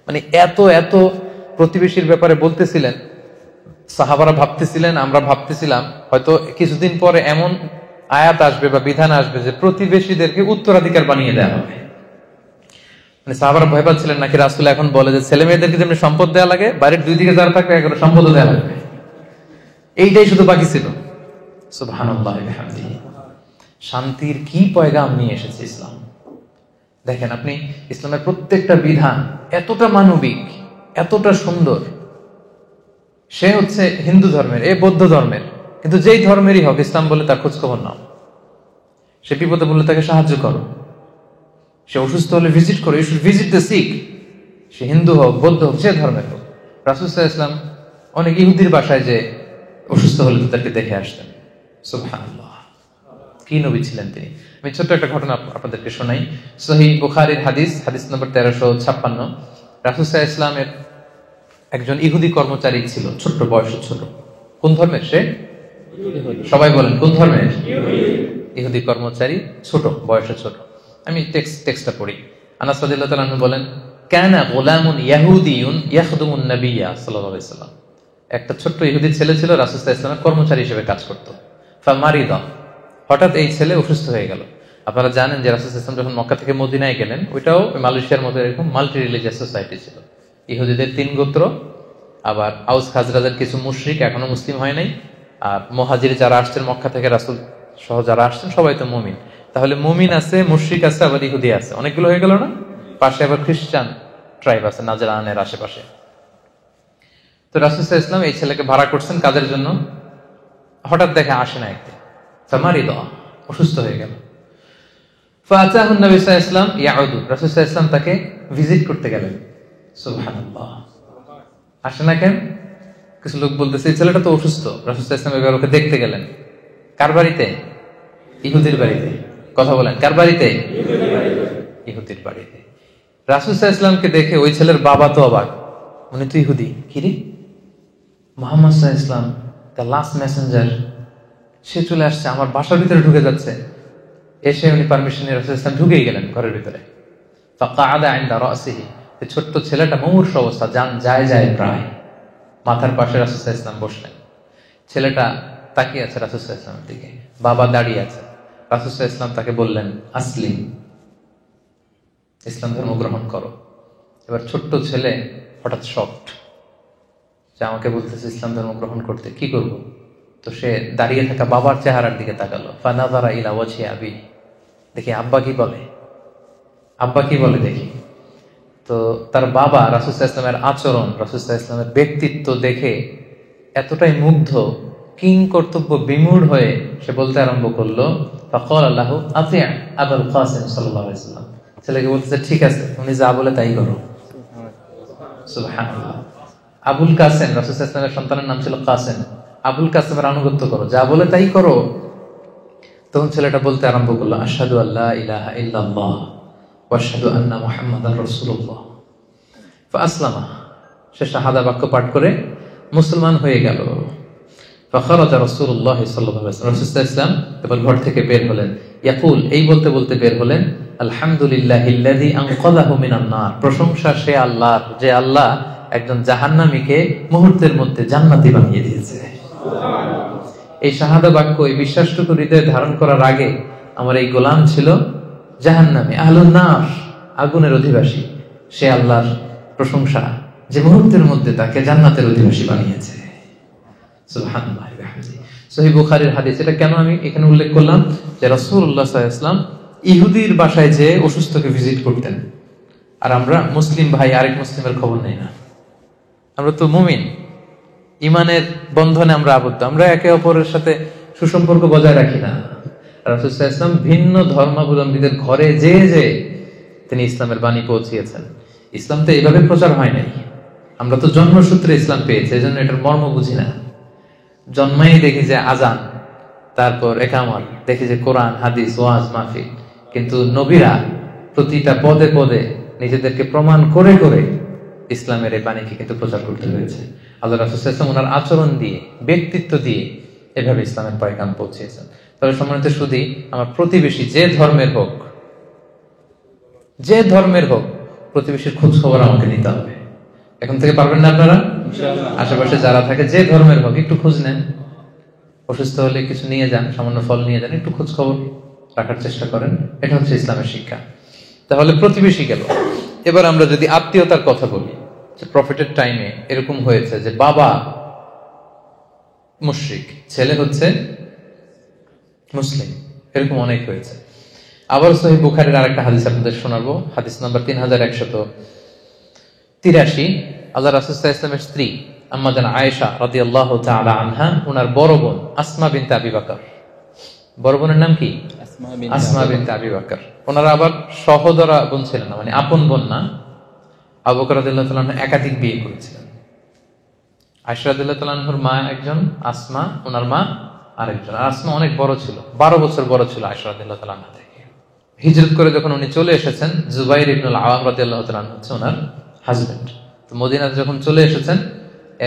মানে এত এত প্রতিবেশীর ব্যাপারে বলতেছিলেন। সাহাবারা ভাবতেছিলেন, আমরা ভাবতেছিলাম, হয়তো কিছুদিন পরে এমন আয়াত আসবে বা বিধান আসবে যে প্রতিবেশীদেরকে উত্তরাধিকার বানিয়ে দেওয়া হবে। মানে সাহাবারা ভয় পাচ্ছিলেন নাকি রাসূল এখন বলে যে ছেলে মেয়েদেরকে যেমন সম্পদ দেওয়া লাগে, বাড়ির দুই দিকে যারা থাকবে এগুলো সম্পদ দেওয়া লাগবে। এইটাই শুধু বাকি ছিল। সুবহানাল্লাহ ওয়া বিহামদিহি। শান্তির কি পয়গাম নিয়ে এসেছে ইসলাম। দেখেন আপনি, ইসলামের প্রত্যেকটা বিধান এতটা মানবিক, এতটা সুন্দর। সে হচ্ছে হিন্দু ধর্মের, এ বৌদ্ধ ধর্মের, কিন্তু যেই ধর্মেরই হোক, ইসলাম বলে তার খোঁজ খবর নাও। সে বিপদে বললে তাকে সাহায্য করো, সে অসুস্থ হলে ভিজিট করো, you should visit the sick. সে হিন্দু হোক, বৌদ্ধ হোক, যে ধর্মের হোক। রাসূল সাল্লাল্লাহু আলাইহি ওয়াসাল্লাম অনেক ইহুদির বাসায় যে অসুস্থ হলে তাদেরকে দেখে আসতেন। সুবহানাল্লাহ, কি নবী ছিলেন তিনি। আমি ছোট্ট একটা ঘটনা আপনাদেরকে শোনাই। সহিহ বুখারীর হাদিস, হাদিস নম্বর 1356। রাসূল সাল্লাল্লাহু আলাইহি ওয়াসাল্লামের একজন ইহুদি কর্মচারী ছিল, ছোট্ট বয়সে ছোট। কোন ধর্মের সে? সবাই বলেন কোন ধর্মের? ইহুদি কর্মচারী, ছোট বয়সে ছোট। আমি টেক্সটটা পড়ি। আনাস রাদিয়াল্লাহু তাআলা আনহু বলেন, কানা গুলামুন ইয়াহুদিয়ুন ইয়াখদুমুন নাবিয়্যা সাল্লাল্লাহু আলাইহি ওয়াসাল্লাম। একটা ছোট্ট ইহুদি ছেলে ছিল, রাসূল সাল্লাল্লাহু আলাইহি ওয়াসাল্লামের কর্মচারী হিসেবে কাজ করত। ফামারিদা, হঠাৎ এই ছেলে অসুস্থ হয়ে গেল। আপনারা জানেন যে রাসূল সাল্লাল্লাহু আলাইহি ওয়াসাল্লাম যখন মক্কা থেকে মদিনায় গেলেন, ওইটাও মালয়েশিয়ার মতো এরকম মাল্টি রিলিজিয়াস সোসাইটি ছিল। ইহুদিদের 3 গোত্র, আবার আউস খাজরাজের কিছু মুশরিক এখনো মুসলিম হয় নাই, আর মুহাজির যারা আসছেন মক্কা থেকে রাসূল সহ যারা আসছেন সবাই তো মুমিন। তাহলে মুমিন আছে, মুশরিক আছে, আবার ইহুদি আছে, অনেকগুলো হয়ে গেল না? পাশে আবার খ্রিস্টান ট্রাইব আছে নাজরানের আশেপাশে। তো রাসূল সাল্লাল্লাহু আলাইহি ওয়াসাল্লাম এই ছেলেকে ভাড়া করছেন কাজের জন্য। হঠাৎ দেখে আসে না একদিন, ফামারিদ, অসুস্থ হয়ে গেল। ফাআতাহু নবী সাল্লাল্লাহু আলাইহি ওয়াসাল্লাম ইয়াউদু, রাসূল সাল্লাল্লাহু আলাইহি ওয়াসাল্লাম তাকে ভিজিট করতে গেলেন। সুবহানাল্লাহ, আসে না কেন? কিছু লোক বলতেছে এই ছেলেটা তো অসুস্থ, রাসূল সাল্লাল্লাহু আলাইহি ওয়াসাল্লাম এবার ওকে দেখতে গেলেন। কার বাড়িতে? ইহুদির বাড়িতে। কথা বলেন, কার বাড়িতে? ইহুদির বাড়িতে। রাসূল সাল্লাল্লাহু আলাইহি ওয়াসাল্লামকে দেখে ওই ছেলের বাবা তো অবাক, উনি তো ইহুদি, কি রে মুহাম্মদ সাল্লাল্লাহু আলাইহি ওয়াসাল্লাম দ্য লাস্ট মেসেঞ্জার, সে চলে আসছে, আমার বাসার ভিতরে ঢুকে যাচ্ছে। এসে উনি পারমিশন নিয়ে রাসূল সাল্লাল্লাহু আলাইহি ওয়াসাল্লাম ঢুকেই গেলেন ঘরের ভিতরে। ফাকাআদা ইনদা রাসিহি, এই ছোট্ট ছেলেটা মুমূর্ষ অবস্থা, জান যায় যায় প্রায়, মাথার পাশে রাসূল সাল্লাল্লাহু আলাইহি ওয়াসাল্লাম বসলেন। ছেলেটা তাকিয়ে আছে রাসূল সাল্লাল্লাহু আলাইহি ওয়াসাল্লামের দিকে, বাবা দাঁড়িয়ে আছে। রাসূল সাল্লাল্লাহু আলাইহি ওয়াসাল্লাম তাকে বললেন আসলিম, ইসলাম ধর্ম গ্রহণ করো। এবার ছোট্ট ছেলে হঠাৎ শকড, যে আমাকে বলতেছে ইসলাম ধর্ম গ্রহণ করতে, কি করব? তো সে দাঁড়িয়ে থাকা বাবার চেহারার দিকে তাকালো। ফানাযারা ইলা ওয়াজহি আবি, দেখি আব্বা কি বলে, আব্বা কি বলে দেখি। তো তার বাবা রাসূল সাল্লাল্লাহু আলাইহি ওয়াসাল্লামের আচরণ, রাসূল সাল্লাল্লাহু আলাইহি ওয়াসাল্লামের ব্যক্তিত্ব দেখে এতটাই মুগ্ধ, কিং কর্তব্য বিমূঢ় হয়ে সে বলতে আরম্ভ করলো, ফাকাল লাহু আতি' আবুল কাসিম সাল্লাল্লাহু আলাইহি ওয়াসাল্লাম। ছেলেকে বলতেছে ঠিক আছে, উনি যা বলে তাই করো। সুবহানাল্লাহ। আবুল কাসেম, রাসূল সাল্লাল্লাহু আলাইহি ওয়াসাল্লামের সন্তানের নাম ছিল কাসেম। আবুল কাসেমের আনুগত্য করো, যা বলে তাই করো। তখন ছেলেটা বলতে আরম্ভ করলো, আশহাদু আল্লা ইলাহা ইল্লাল্লাহ ওয়া আশহাদু আন্না মুহাম্মাদার রাসূলুল্লাহ। ফাআসলামা, সে শাহাদা বাক্য পাঠ করে মুসলমান হয়ে গেল। ফাখারাজা রাসূলুল্লাহ সাল্লাল্লাহু আলাইহি ওয়াসাল্লাম, রাসূল সাল্লাল্লাহু আলাইহি ওয়াসাল্লাম এবার ঘর থেকে বের হলেন। ইয়াকুল, এই বলতে বলতে বের হলেন, আলহামদুলিল্লাহিল্লাযী আনকাযাহু মিনান নার, প্রশংসা সে আল্লাহর, যে আল্লাহ একজন জাহান্নামীকে মুহূর্তের মধ্যে জান্নাতি বানিয়ে দিয়েছে। এই শাহাদা বাক্য, এই বিশ্বাসটুকু হৃদয়ে ধারণ করার আগে আমার এই গোলাম ছিল জাহান্নামী, আহলুন নার, আগুনের অধিবাসী। সে আল্লাহর প্রশংসা যে মুহূর্তের মধ্যে তাকে জান্নাতের অধিবাসী বানিয়েছে। সুবহানাল্লাহ ওয়া বিহামদিহি। সহিহ বুখারীর হাদিস। এটা কেন আমি এখানে উল্লেখ করলাম? যে রাসূলুল্লাহ সাল্লাল্লাহু আলাইহি ওয়াসাল্লাম ইহুদির বাসায় যে অসুস্থকে ভিজিট করতেন, আর আমরা মুসলিম ভাই আরেক মুসলিমের খবর নেই না। আমরা তো মুমিন, ইমানের বন্ধনে আমরা আবদ্ধ, আমরা একে অপরের সাথে সুসম্পর্ক বজায় রাখি না। রাসূল সাল্লাল্লাহু আলাইহি ওয়াসাল্লাম ভিন্ন ধর্মাবলম্বীদের ঘরে যে তিনি ইসলামের বাণী পৌঁছিয়েছেন। ইসলাম তো এইভাবে প্রচার হয় নাই, আমরা তো জন্মসূত্রে ইসলাম পেয়েছি, এজন্য এটার মর্ম বুঝি না। জন্মাই দেখি যে আজান, তারপর একামত, দেখি যে কোরআন হাদিস ওয়াজ মাহফিল, কিন্তু নবীরা প্রতিটা পদে পদে নিজেদেরকে প্রমাণ করে করে ইসলামের এই বাণীকে কিন্তু প্রচার করতে হয়েছে। আল্লাহ রাসূল সাল্লাল্লাহু আলাইহি ওয়াসাল্লাম ওনার আচরণ দিয়ে, ব্যক্তিত্ব দিয়ে এভাবে ইসলামের পয়গাম পৌঁছেছেন। তবে সম্মানিত সুধী, আমার প্রতিবেশী যে ধর্মের হোক, যে ধর্মের হোক, প্রতিবেশীর খোঁজ খবর আমাকে নিতে হবে। এখন থেকে পারবেন না আপনারা? আশেপাশে যারা থাকে যে ধর্মের হোক, একটু খোঁজ নেন। অসুস্থ হলে কিছু নিয়ে যান, সামান্য ফল নিয়ে যান, একটু খোঁজ খবর রাখার চেষ্টা করেন। এটা হচ্ছে ইসলামের শিক্ষা। তাহলে প্রতিবেশী গেল। এবার আমরা যদি আত্মীয়তার কথা বলি, যে প্রফেটের টাইমে এরকম হয়েছে যে বাবা মুশরিক, ছেলে হচ্ছে মুসলিম, এরকম অনেক হয়েছে। আবার সহিহ বুখারীর আরেকটা হাদিস আপনাদের শোনাবো, হাদিস নাম্বার 3183। আল্লাহ রাসূল সাল্লাল্লাহু আলাইহি ওয়াসাল্লামের স্ত্রী আম্মা জান আয়েশা রাদিয়াল্লাহু তাআলা আনহা, ওনার বড় বোন আসমা বিনতে আবি বকর। বড় বোনের নাম কি? আসমা বিনতে আবি বকর। ওনারা আবার সহোদরা বোন ছিলেন না, মানে আপন বোন না। আবু বকর রাদিয়াল্লাহু তাআলা একাধিক বিয়ে করেছিলেন। আয়েশা রাদিয়াল্লাহু তাআলার মা একজন, আসমা ওনার মা আরেকজন। আর আসমা অনেক বড় ছিল, 12 বছর বড় ছিল আয়েশা রাদিয়াল্লাহু তাআলা থেকে। হিজরত করে যখন উনি চলে এসেছেন, জুবাইর ইবনুল আওয়াম রাদিয়াল্লাহু তাআলা হচ্ছে ওনার হাজবেন্ড। তো মদিনাতে যখন চলে এসেছেন,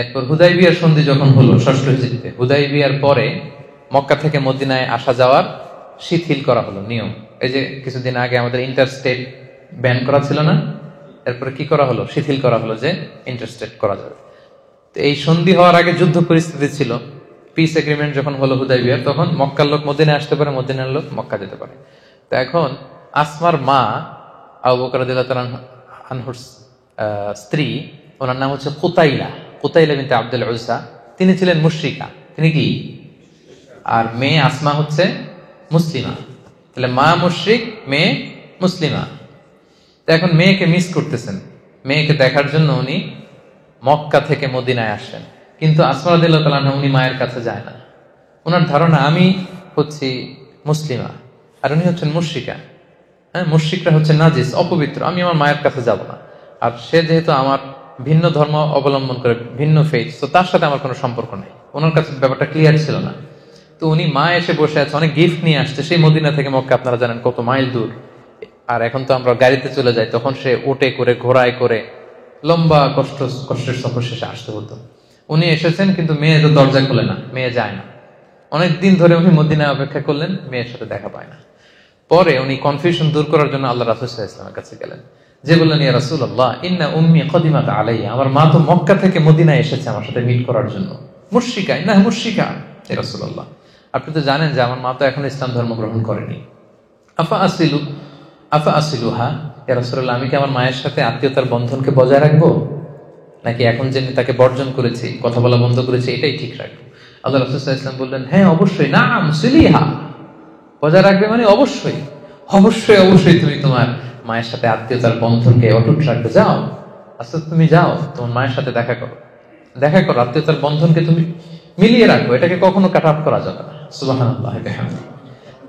এরপর হুদাইবিয়ার সন্ধি যখন হলো 6ষ্ঠ হিজরিতে, হুদাইবিয়ার পরে মক্কা থেকে মদিনায় আসা যাওয়ার শিথিল করা হলো নিয়ম। এই যে কিছুদিন আগে আমাদের ইন্টারস্টেট ব্যান করা ছিল না, এরপরে কি করা হলো? শিথিল করা হলো যে ইন্টারস্টেট করা যাবে। তো এই সন্ধি হওয়ার আগে যুদ্ধ পরিস্থিতি ছিল, পিস এগ্রিমেন্ট যখন হলো হুদাইবিয়ার, তখন মক্কার লোক মদিনায় আসতে পারে, মদিনার লোক মক্কা যেতে পারে। তো এখন আসমার মা আবু বকর রাদিয়াল্লাহু তাআলা আনহুর স্ত্রী, ওনার নাম হচ্ছে কুতাইলা বিনতে আব্দুল উজ্জা। তিনি ছিলেন মুশরিকা। তিনি কি? আর মেয়ে আসমা হচ্ছে মুসলিমা। তাহলে মা মুশরিক, মেয়ে মুসলিমা। তো এখন মেয়েকে মিস করতেছেন, মেয়েকে দেখার জন্য উনি মক্কা থেকে মদিনায় আসেন, কিন্তু আসমা রাদিয়াল্লাহু তাআলা আনহা উনি মায়ের কাছে যায় না। ওনার ধারণা আমি হচ্ছি মুসলিমা আর উনি হচ্ছেন মুশরিকা। হ্যাঁ, মুশরিকরা হচ্ছে নাজিস, অপবিত্র, আমি আমার মায়ের কাছে যাব না। আর সে যেহেতু আমার ভিন্ন ধর্ম অবলম্বন করে, ভিন্ন ফেথ, তো তার সাথে আমার কোনো সম্পর্ক নেই। ওনার কাছে ব্যাপারটা ক্লিয়ার ছিল না। তো উনি মা এসে বসে আছে, অনেক গিফট নিয়ে আসছে। সেই মদিনা থেকে মক্কা আপনারা জানেন কত মাইল দূর। আর এখন তো আমরা গাড়িতে চলে যাই, তখন সে ওটে করে, ঘোড়ায় করে লম্বা কষ্টের সফর শেষে আসতে হতো। উনি এসেছেন, কিন্তু মেয়ে তো দরজা খোলে না, মেয়ে যায় না। অনেক দিন ধরে উনি মদিনায় অপেক্ষা করলেন, মেয়ের সাথে দেখা পায় না। পরে উনি কনফিউশন দূর করার জন্য আল্লাহ রাসূল সাল্লাল্লাহু আলাইহি ওয়াসাল্লামের কাছে গেলেন, যে বললেন, ইয়া রাসূলুল্লাহ, ইন্না উম্মি কদিমাত আলাইয়া, আমার মা তো মক্কা থেকে মদিনায় এসেছে আমার সাথে মিট করার জন্য। মুশরিকা, ইন্নাহা মুশরিকা ইয়া রাসূলুল্লাহ, আপনি তো জানেন যে আমার মা তো এখন ইসলাম ধর্ম গ্রহণ করেনি। আফা আসিলুহা ইয়া রাসূলুল্লাহ, আমি কি আমার মায়ের সাথে আত্মীয়তার বন্ধনকে বজায় রাখবো, নাকি এখন যে তাকে বর্জন করেছি, কথা বলা বন্ধ করেছি, এটাই ঠিক রাখবো? আল্লাহ রাসূল সাল্লাল্লাহু আলাইহি ওয়াসাল্লাম বললেন, হ্যাঁ অবশ্যই, নাম সিলিহা, বজায় রাখবে মানে অবশ্যই অবশ্যই অবশ্যই তুমি তোমার মায়ের সাথে আত্মীয়তার বন্ধনকে অটুট রাখবে। যাও, আস্তে তুমি যাও, তোমার মায়ের সাথে দেখা করো, আত্মীয়তার বন্ধনকে তুমি মিলিয়ে রাখো, এটাকে কখনো কাট অফ করা যাবে না। সুবহানাল্লাহ।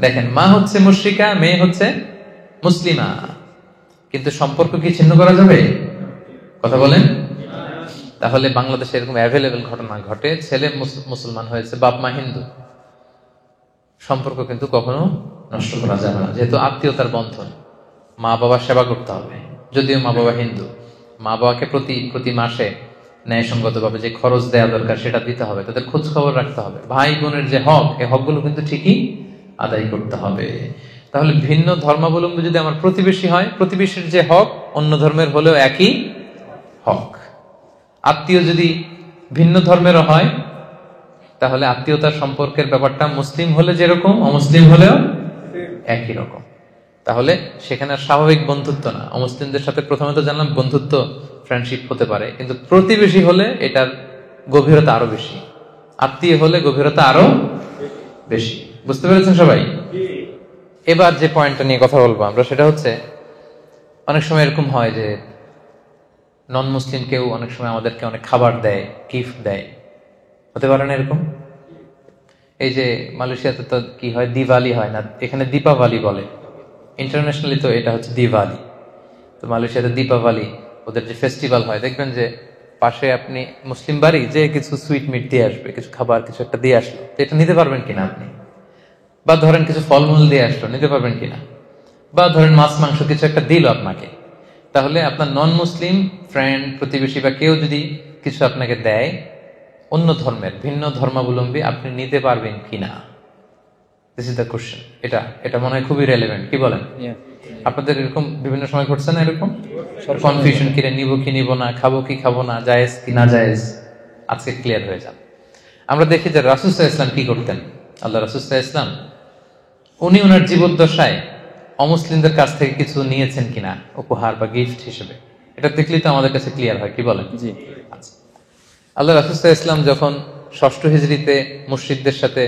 দেখেন, মা হচ্ছে মুশরিকা, মেয়ে হচ্ছে মুসলিমা, কিন্তু সম্পর্ক কি ছিন্ন করা যাবে? কথা বলেন। তাহলে বাংলাদেশে এরকম অ্যাভেলেবেল ঘটনা ঘটে, ছেলে মুসলমান হয়েছে, বাপ মা হিন্দু, সম্পর্ক কিন্তু কখনো নষ্ট করা যাবে না, যেহেতু আত্মীয়তার বন্ধন। মা বাবার সেবা করতে হবে, যদিও মা বাবা হিন্দু। মা বাবাকে প্রতি মাসে ন্যায়সঙ্গতভাবে যে খরচ দেওয়া দরকার সেটা দিতে হবে, তাদের খোঁজ খবর রাখতে হবে। ভাই বোনের যে হক, এই হকগুলো কিন্তু ঠিকই আদায় করতে হবে। তাহলে ভিন্ন ধর্মাবলম্বী যদি আমার প্রতিবেশী হয়, প্রতিবেশীর যে হক অন্য ধর্মের হলেও একই হক। আত্মীয় যদি ভিন্ন ধর্মেরও হয়, তাহলে আত্মীয়তার সম্পর্কের ব্যাপারটা মুসলিম হলে যেরকম, অমুসলিম হলেও একই রকম। তাহলে সেখানে স্বাভাবিক বন্ধুত্ব না। অমুসলিমদের সাথে প্রথমে তো জানলাম বন্ধুত্ব, ফ্রেন্ডশিপ হতে পারে, কিন্তু প্রতিবেশী হলে এটার গভীরতা আরো বেশি, আত্মীয় হলে গভীরতা আরো বেশি। বুঝতে পেরেছেন সবাই? এবার যে পয়েন্টটা নিয়ে কথা বলবো আমরা, সেটা হচ্ছে অনেক সময় এরকম হয় যে নন মুসলিম কেউ অনেক সময় আমাদেরকে অনেক খাবার দেয়, গিফট দেয়, হতে পারে না এরকম? এই যে মালয়েশিয়াতে তো কি হয়, দিওয়ালি হয় না, এখানে দীপাবলি বলে, ইন্টারন্যাশনালি তো এটা হচ্ছে দিওয়ালি। তো মালয়েশিয়াতে দীপাবলি ওদের যে ফেস্টিভ্যাল হয়, দেখবেন যে পাশে আপনি মুসলিম বাড়ি, যে কিছু সুইট মিট দিয়ে আসবে, কিছু খাবার কিছু একটা দিয়ে আসলো, তো এটা নিতে পারবেন কিনা আপনি? বা ধরেন কিছু ফলমূল দিয়ে আসলো, নিতে পারবেন কিনা? বা ধরেন মাছ মাংস কিছু একটা দিল আপনাকে, তাহলে আপনার নন মুসলিম ফ্রেন্ড, প্রতিবেশী বা কেউ যদি কিছু আপনাকে দেয় অন্য ধর্মের, ভিন্ন ধর্মাবলম্বী, আপনি নিতে পারবেন কিনা? This is the question. এটা মনে হয় খুবই রেলেভেন্ট, কি বলেন? আপনাদের এরকম বিভিন্ন সময় ঘটছে না এরকম কনফিউশন, কিরে নিব কি নিব না, খাবো কি খাবো না, জায়েজ কি না জায়েজ? আজকে ক্লিয়ার হয়ে যান। আমরা দেখি যে রাসূল সাল্লাল্লাহু আলাইহি ওয়াসাল্লাম কি করতেন। আল্লাহ রাসূল সাল্লাল্লাহু আলাইহি ওয়াসাল্লাম উনি ওনার জীবদ্দশায় অমুসলিমদের কাছ থেকে কিছু নিয়েছেন কিনা উপহার বা গিফট হিসেবে, এটা দেখলেই তো আমাদের কাছে ক্লিয়ার হয়, কি বলেন? জি। আচ্ছা, আল্লাহ রাসূল সাল্লাল্লাহু আলাইহি ওয়াসাল্লাম যখন ৬ষ্ঠ হিজরিতে মুশরিকদের সাথে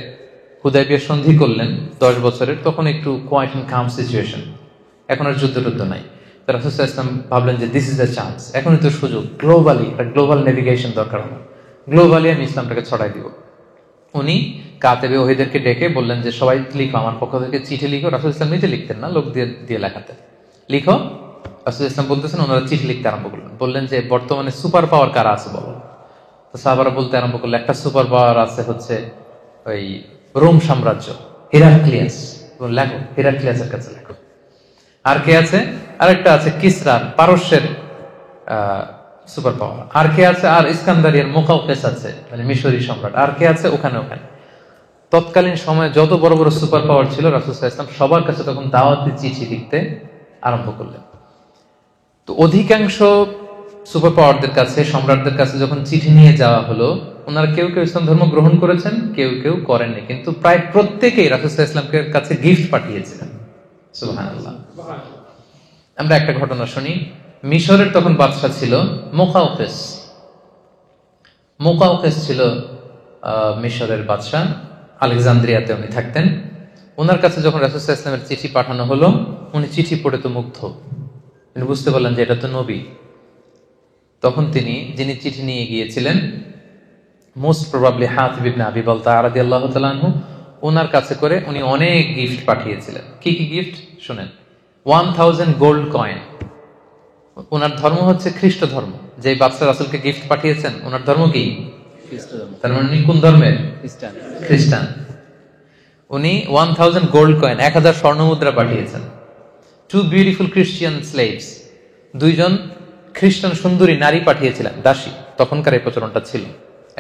হুদায়বিয়া সন্ধি করলেন 10 বছরের, তখন একটু কোয়াইট এন্ড কাম সিচুয়েশন, এখন আর যুদ্ধ নাই। তো রাসূল সাল্লাল্লাহু আলাইহি ওয়াসাল্লাম ভাবলেন যে দিস ইজ দ্য চান্স, এখনই তো সুযোগ, গ্লোবাল নেভিগেশন দরকার হবে, গ্লোবালি আমি ইসলামটাকে ছড়াই দিব। উনি কাতেবে ওহীদেরকে ডেকে বললেন যে সবাই লিখো, আমার পক্ষ থেকে চিঠি লিখো। রাসূল ইসলাম নিজে লিখতেন না, লোক দিয়ে লেখাতেন। লিখো। রাসূল ইসলাম বলতেছেন, ওনারা চিঠি লিখতে আরম্ভ করলেন। বললেন যে বর্তমানে সুপার পাওয়ার কারা আছে বলো। তো সাহাবারা বলতে আরম্ভ করলো, একটা সুপার পাওয়ার আছে হচ্ছে ওই রোম সাম্রাজ্য, হিরাক্লিয়াস। লেখো, হিরাক্লিয়াসের কাছে লেখো। আর কে আছে? আরেকটা আছে কিসরার, পারস্যের সুপার পাওয়ার। আর কে আছে? আর ইস্কান্দারিয়ার মুকাউকেস আছে, মানে মিশরি সম্রাট। আর কে আছে? ওখানে। তৎকালীন সময়ে যত বড় বড় সুপার পাওয়ার ছিল, রাসূল সাল্লাল্লাহু আলাইহি ওয়াসাল্লাম সবার কাছে তখন দাওয়াতি চিঠি লিখতে আরম্ভ করলেন। তো অধিকাংশ সুপার পাওয়ারদের কাছে, সম্রাটদের কাছে যখন চিঠি নিয়ে যাওয়া হলো, ওনারা কেউ কেউ ইসলাম ধর্ম গ্রহণ করেছেন, কেউ কেউ করেননি, কিন্তু প্রায় প্রত্যেকেই রাসূল সাল্লাল্লাহু আলাইহি ওয়াসাল্লামের কাছে গিফট পাঠিয়েছিলেন। সুবহানাল্লাহ। আমরা একটা ঘটনা শুনি। মিশরের তখন বাদশা ছিল মুকাউকিস। মুকাউকিস ছিল মিশরের বাদশা, আলেকজান্দ্রিয়াতে উনি থাকতেন। ওনার কাছে যখন রাসূল সাল্লাল্লাহু আলাইহি ওয়াসাল্লামের চিঠি পাঠানো হলো, উনি চিঠি পড়ে তো মুগ্ধ, তিনি বুঝতে পারলেন যে এটা তো নবী। তখন তিনি, যিনি চিঠি নিয়ে গিয়েছিলেন, মোস্ট প্রবাবলি হাতিব ইবনে আবি বালতাআ রাদিয়াল্লাহু তাআলা আনহু, ওনার কাছে করে উনি অনেক গিফট পাঠিয়েছিলেন। কি কি গিফট শুনেন। 1000 গোল্ড কয়েন। ওনার ধর্ম হচ্ছে খ্রিস্ট ধর্ম। যে বাদশা রাসূলকে গিফট পাঠিয়েছেন, ওনার ধর্ম কি? তার মানে কোন ধর্মের? খ্রিস্টান। উনি 1000 গোল্ড কয়েন, 1000 স্বর্ণ মুদ্রা পাঠিয়েছেন। 2 বিউটিফুল ক্রিশ্চিয়ান স্লেভস, 2 জন খ্রিস্টান সুন্দরী নারী পাঠিয়েছিলেন, দাসী। তখনকার এই প্রচলনটা ছিল।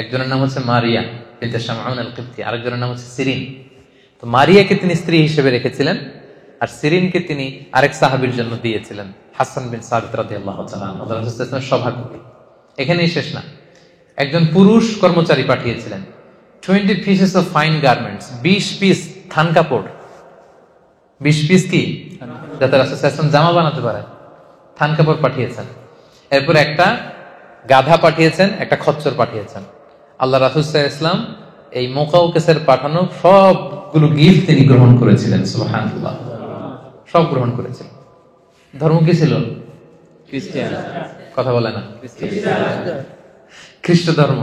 একজনের নাম হচ্ছে মারিয়া বিনতে শামউন আল কিবতি, আরেকজনের নাম হচ্ছে সিরিন। তো মারিয়াকে তিনি স্ত্রী হিসেবে রেখেছিলেন, আর সিরিনকে তিনি আরেক সাহাবীর জন্য দিয়েছিলেন, হাসান বিন সাবিত রাদিয়াল্লাহু তাআলা আনহু, রাসূলুল্লাহ সাল্লাল্লাহু আলাইহি ওয়াসাল্লামের সভাকবি। এখানেই শেষ না, একজন পুরুষ কর্মচারী পাঠিয়েছিলেন 20 pieces of fine garments, 20 piece থান কাপড়। 20 পিস কি? যাতে রাসূল সাল্লাল্লাহু আলাইহি ওয়াসাল্লাম জামা বানাতে পারেন, থান কাপড় পাঠিয়েছেন। এরপর একটা গাধা পাঠিয়েছেন, একটা খচ্চর পাঠিয়েছেন। আল্লাহ রাসূল সাল্লাল্লাহু আলাইহি ওয়াসাল্লাম এই মুকাউকিসের পাঠানো সবগুলো গিফট তিনি গ্রহণ করেছিলেন। সুবহানাল্লাহ, সব গ্রহণ করেছিলেন। ধর্ম কি ছিল? খ্রিস্টান। কথা বলে না, খ্রিস্ট ধর্ম।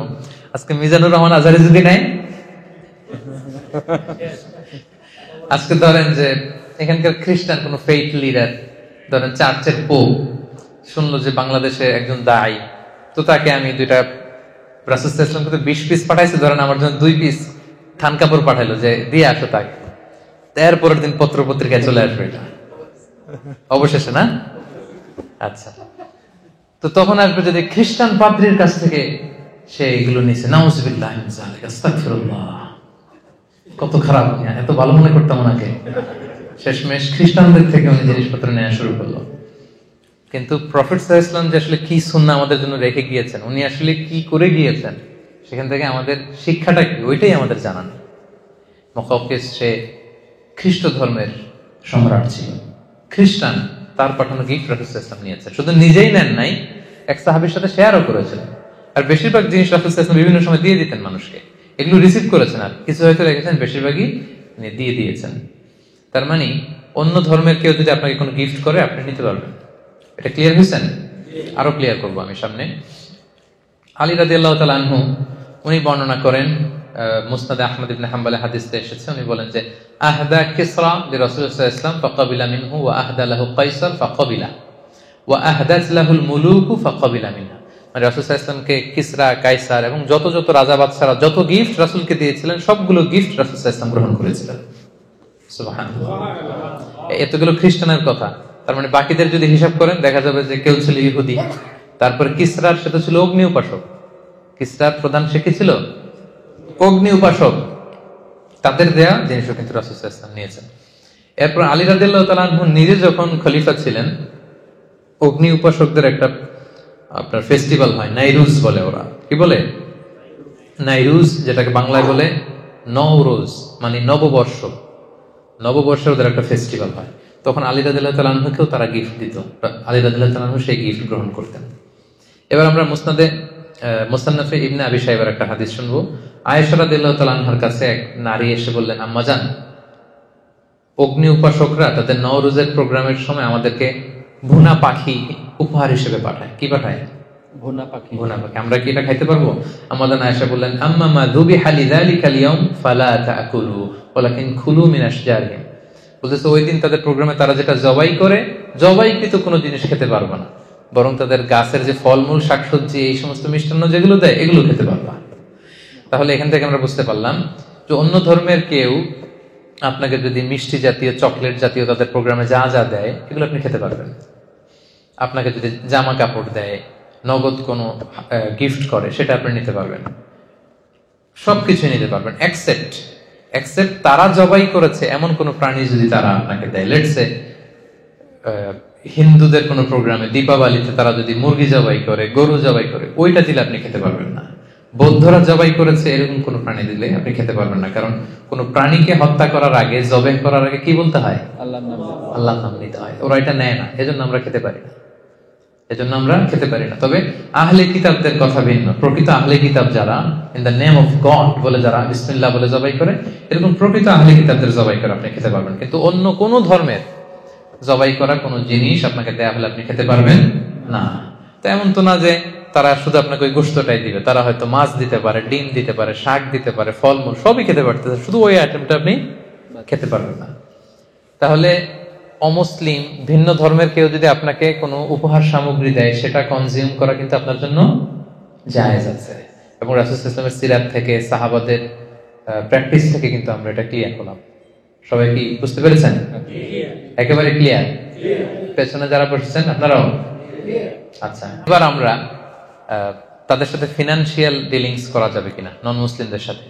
আজকে মিজানুর রহমান আজহারি যুগে নাই। আজকে ধরেন যে এখানকার খ্রিস্টান কোন ফেইথ লিডার, ধরেন চার্চের পোপ শুনলো যে বাংলাদেশে একজন দায়ী, তো তাকে আমি 2টা রাসূল সাল্লাল্লাহু আলাইহি ওয়াসাল্লাম 20 পিস পাঠাইছে, ধরেন আমার জন্য 2 পিস থান কাপড় পাঠাইলো যে দিয়ে আসো তাকে। এরপরের দিন পত্র পত্রিকায় চলে আসবে এটা অবশেষে, না? আচ্ছা, তো তখন আসবে যদি খ্রিস্টান পাদ্রীর কাছ থেকে সে এগুলো নিছে, নাউযুবিল্লাহি মিন যালিক, আস্তাগফিরুল্লাহ। কত খারাপ, এত ভালো মনে করতাম ওনাকে, শেষমেশ খ্রিস্টানদের থেকে উনি জিনিসপত্র নেওয়া শুরু করলো। কিন্তু প্রফেট সাল্লাল্লাহু আলাইহি ওয়াসাল্লাম যে আসলে কি সুন্নাহ আমাদের জন্য রেখে গিয়েছেন, উনি আসলে কি করে গিয়েছেন, সেখান থেকে আমাদের শিক্ষাটা কি, ওইটাই আমাদের জানা নেই। মুকাউকিস সে খ্রিস্ট ধর্মের সম্রাট ছিল, খ্রিস্টান, তার পাঠানো গিফট রাসূল সাল্লাল্লাহু আলাইহি ওয়াসাল্লাম নিয়েছেন। শুধু নিজেই নেন নাই, এক সাহাবীর সাথে শেয়ারও করেছেন। আর বেশিরভাগ জিনিস রাসূল সাল্লাল্লাহু আলাইহি ওয়াসাল্লাম বিভিন্ন সময় দিয়ে দিতেন মানুষকে, এগুলো রিসিভ করেছেন, আর কিছু হয়তো রেখেছেন, বেশিরভাগই তিনি দিয়ে দিয়েছেন। তার মানে অন্য ধর্মের কেউ যদি আপনাকে কোনো গিফট করে, আপনি নিতে পারবেন। এটা ক্লিয়ার হয়েছেন? আরো ক্লিয়ার করবো আমি সামনে। আলী রাদিয়াল্লাহু তাআলা আনহু উনি বর্ণনা করেন, মুসনাদে আহমদ ইবনে হাম্বলে হাদিসে এসেছে, উনি বলেন যে আহদা কিসরা লিরাসূলিল্লাহ সাল্লাল্লাহু আলাইহি ওয়াসাল্লাম ফাকাবিলা মিনহু ওয়া আহদা লাহু কাইসার ফাকাবিলা ওয়া আহদাত লাহুল মুলুকু ফাকাবিলা মিনহা। মানে রাসূল সাল্লাল্লাহু আলাইহি ওয়াসাল্লামকে কিসরা, কাইসার এবং যত যত রাজা বাদশারা যত গিফট রাসূলকে দিয়েছিলেন, সবগুলো গিফট রাসূল সাল্লাল্লাহু আলাইহি ওয়াসাল্লাম গ্রহণ করেছিলেন। সুবহানাল্লাহ। এতগুলো খ্রিস্টানের কথা, তার মানে বাকিদের যদি হিসাব করেন দেখা যাবে যে কেউ ছিল ইহুদি, তারপরে কিসরার সাথে ছিল অগ্নি উপাসক। কিসরার প্রধান সে কি ছিল? অগ্নি উপাসক। তাদের দেয়া জিনিসও কিন্তু রাসূল সাল্লাল্লাহু আলাইহি ওয়াসাল্লাম নিয়েছেন। এরপর আলী রাদিয়াল্লাহু তাআলা আনহু নিজে যখন খলিফা ছিলেন, অগ্নি উপাসকদের একটা আপনার ফেস্টিভ্যাল হয়, নাইরুজ বলে ওরা। কি বলে? নাইরুজ, যেটাকে বাংলায় বলে নওরোজ, মানে নববর্ষ। নববর্ষে ওদের একটা ফেস্টিভ্যাল হয়, তখন আলী রাদিয়াল্লাহু তাআলা আনহুকেও তারা গিফট দিত। আলী রাদিয়াল্লাহু তাআলা আনহু সেই গিফট গ্রহণ করতেন। এবার আমরা মুসান্নাফে ইবনে আবি শাইবার একটা হাদিস শুনবো। আয়েশা রাদিয়াল্লাহু তাআলা আনহার কাছে এক নারী এসে বললেন, আম্মাজান, অগ্নি উপাসকরা তাদের নওরোজের প্রোগ্রামের সময় আমাদেরকে ভুনা পাখি উপহার হিসেবে পাঠায়। কি পাঠায়? ভুনা পাখি। ভুনা পাখি। আমরা কি এটা খাইতে পারবো? আম্মাজান আয়েশা বললেন, আম্মা মা যুবিহা লিযালিকাল ইয়াউম ফালা তাকুলু ওয়ালাকিন কুলু মিন আশজারিহিম। বলতেছে ওই দিন তাদের প্রোগ্রামে তারা যেটা জবাই করে, জবাইকৃত কোনো জিনিস খেতে পারবে না, বরং তাদের গাছের যে ফলমূল, শাকসবজি, এই সমস্ত মিষ্টান্ন যেগুলো দেয়, এগুলো খেতে পারবা। তাহলে এখান থেকে আমরা বুঝতে পারলাম যে অন্য ধর্মের কেউ আপনাকে যদি মিষ্টি জাতীয়, চকলেট জাতীয় তাদের প্রোগ্রামে যা যা দেয়, এগুলো আপনি খেতে পারবেন। আপনাকে যদি জামা কাপড় দেয়, নগদ কোনো গিফট করে, সেটা আপনি নিতে পারবেন, সবকিছুই নিতে পারবেন, এক্সেপ্ট তারা জবাই করেছে এমন কোন প্রাণী যদি তারা আপনাকে দেয়। লেটস সে হিন্দুদের কোনো প্রোগ্রামে দীপাবলিতে তারা যদি মুরগি জবাই করে, গরু জবাই করে, ওইটা দিলে আপনি খেতে পারবেন না। বৌদ্ধরা জবাই করেছে এরকম কোনো প্রাণী দিলে আপনি খেতে পারবেন না, কারণ কোন প্রাণীকে হত্যা করার আগে, জবাই করার আগে কি বলতে হয়? আল্লাহর নাম নিতে হয়। ওরা এটা নেয় না, এজন্য আমরা খেতে পারি না, এজন্য আমরা খেতে পারি না। তবে আহলে কিতাবদের কথা ভিন্ন। প্রকৃত আহলে কিতাব যারা in the name of god বলে, যারা বিসমিল্লাহ বলে জবাই করে, এরকম প্রকৃত আহলে কিতাবদের জবাই করে আপনি খেতে পারবেন। কিন্তু অন্য কোন ধর্মের জবাই করা কোন জিনিস আপনাকে দেয়া হলে আপনি খেতে পারবেন না। তো এমন তো না যে তারা শুধু আপনাকে ওই গোশতটাই দিবে, তারা হয়তো মাছ দিতে পারে, ডিম দিতে পারে, শাক দিতে পারে, ফলমূল সবই খেতে পারতেছে, শুধু ওই আইটেমটা আপনি খেতে পারবেন না। তাহলে অমুসলিম ভিন্ন ধর্মের কেউ যদি আপনাকে কোনো উপহার সামগ্রী দেয়, সেটা কনজিউম করা কিন্তু আপনার জন্য জায়েজ আছে। এবং রাসূল সাল্লাল্লাহু আলাইহি ওয়াসাল্লামের সিরাত থেকে, সাহাবাদের প্র্যাকটিস থেকে কিন্তু আমরা এটা ক্লিয়ার করলাম। সবাই কি বুঝতে পেরেছেন? একেবারে ক্লিয়ার? পেছনে যারা বসেছেন আপনারাও? আচ্ছা, এবার আমরা তাদের সাথে ফিনান্সিয়াল ডিলিংস করা যাবে কিনা, নন মুসলিমদের সাথে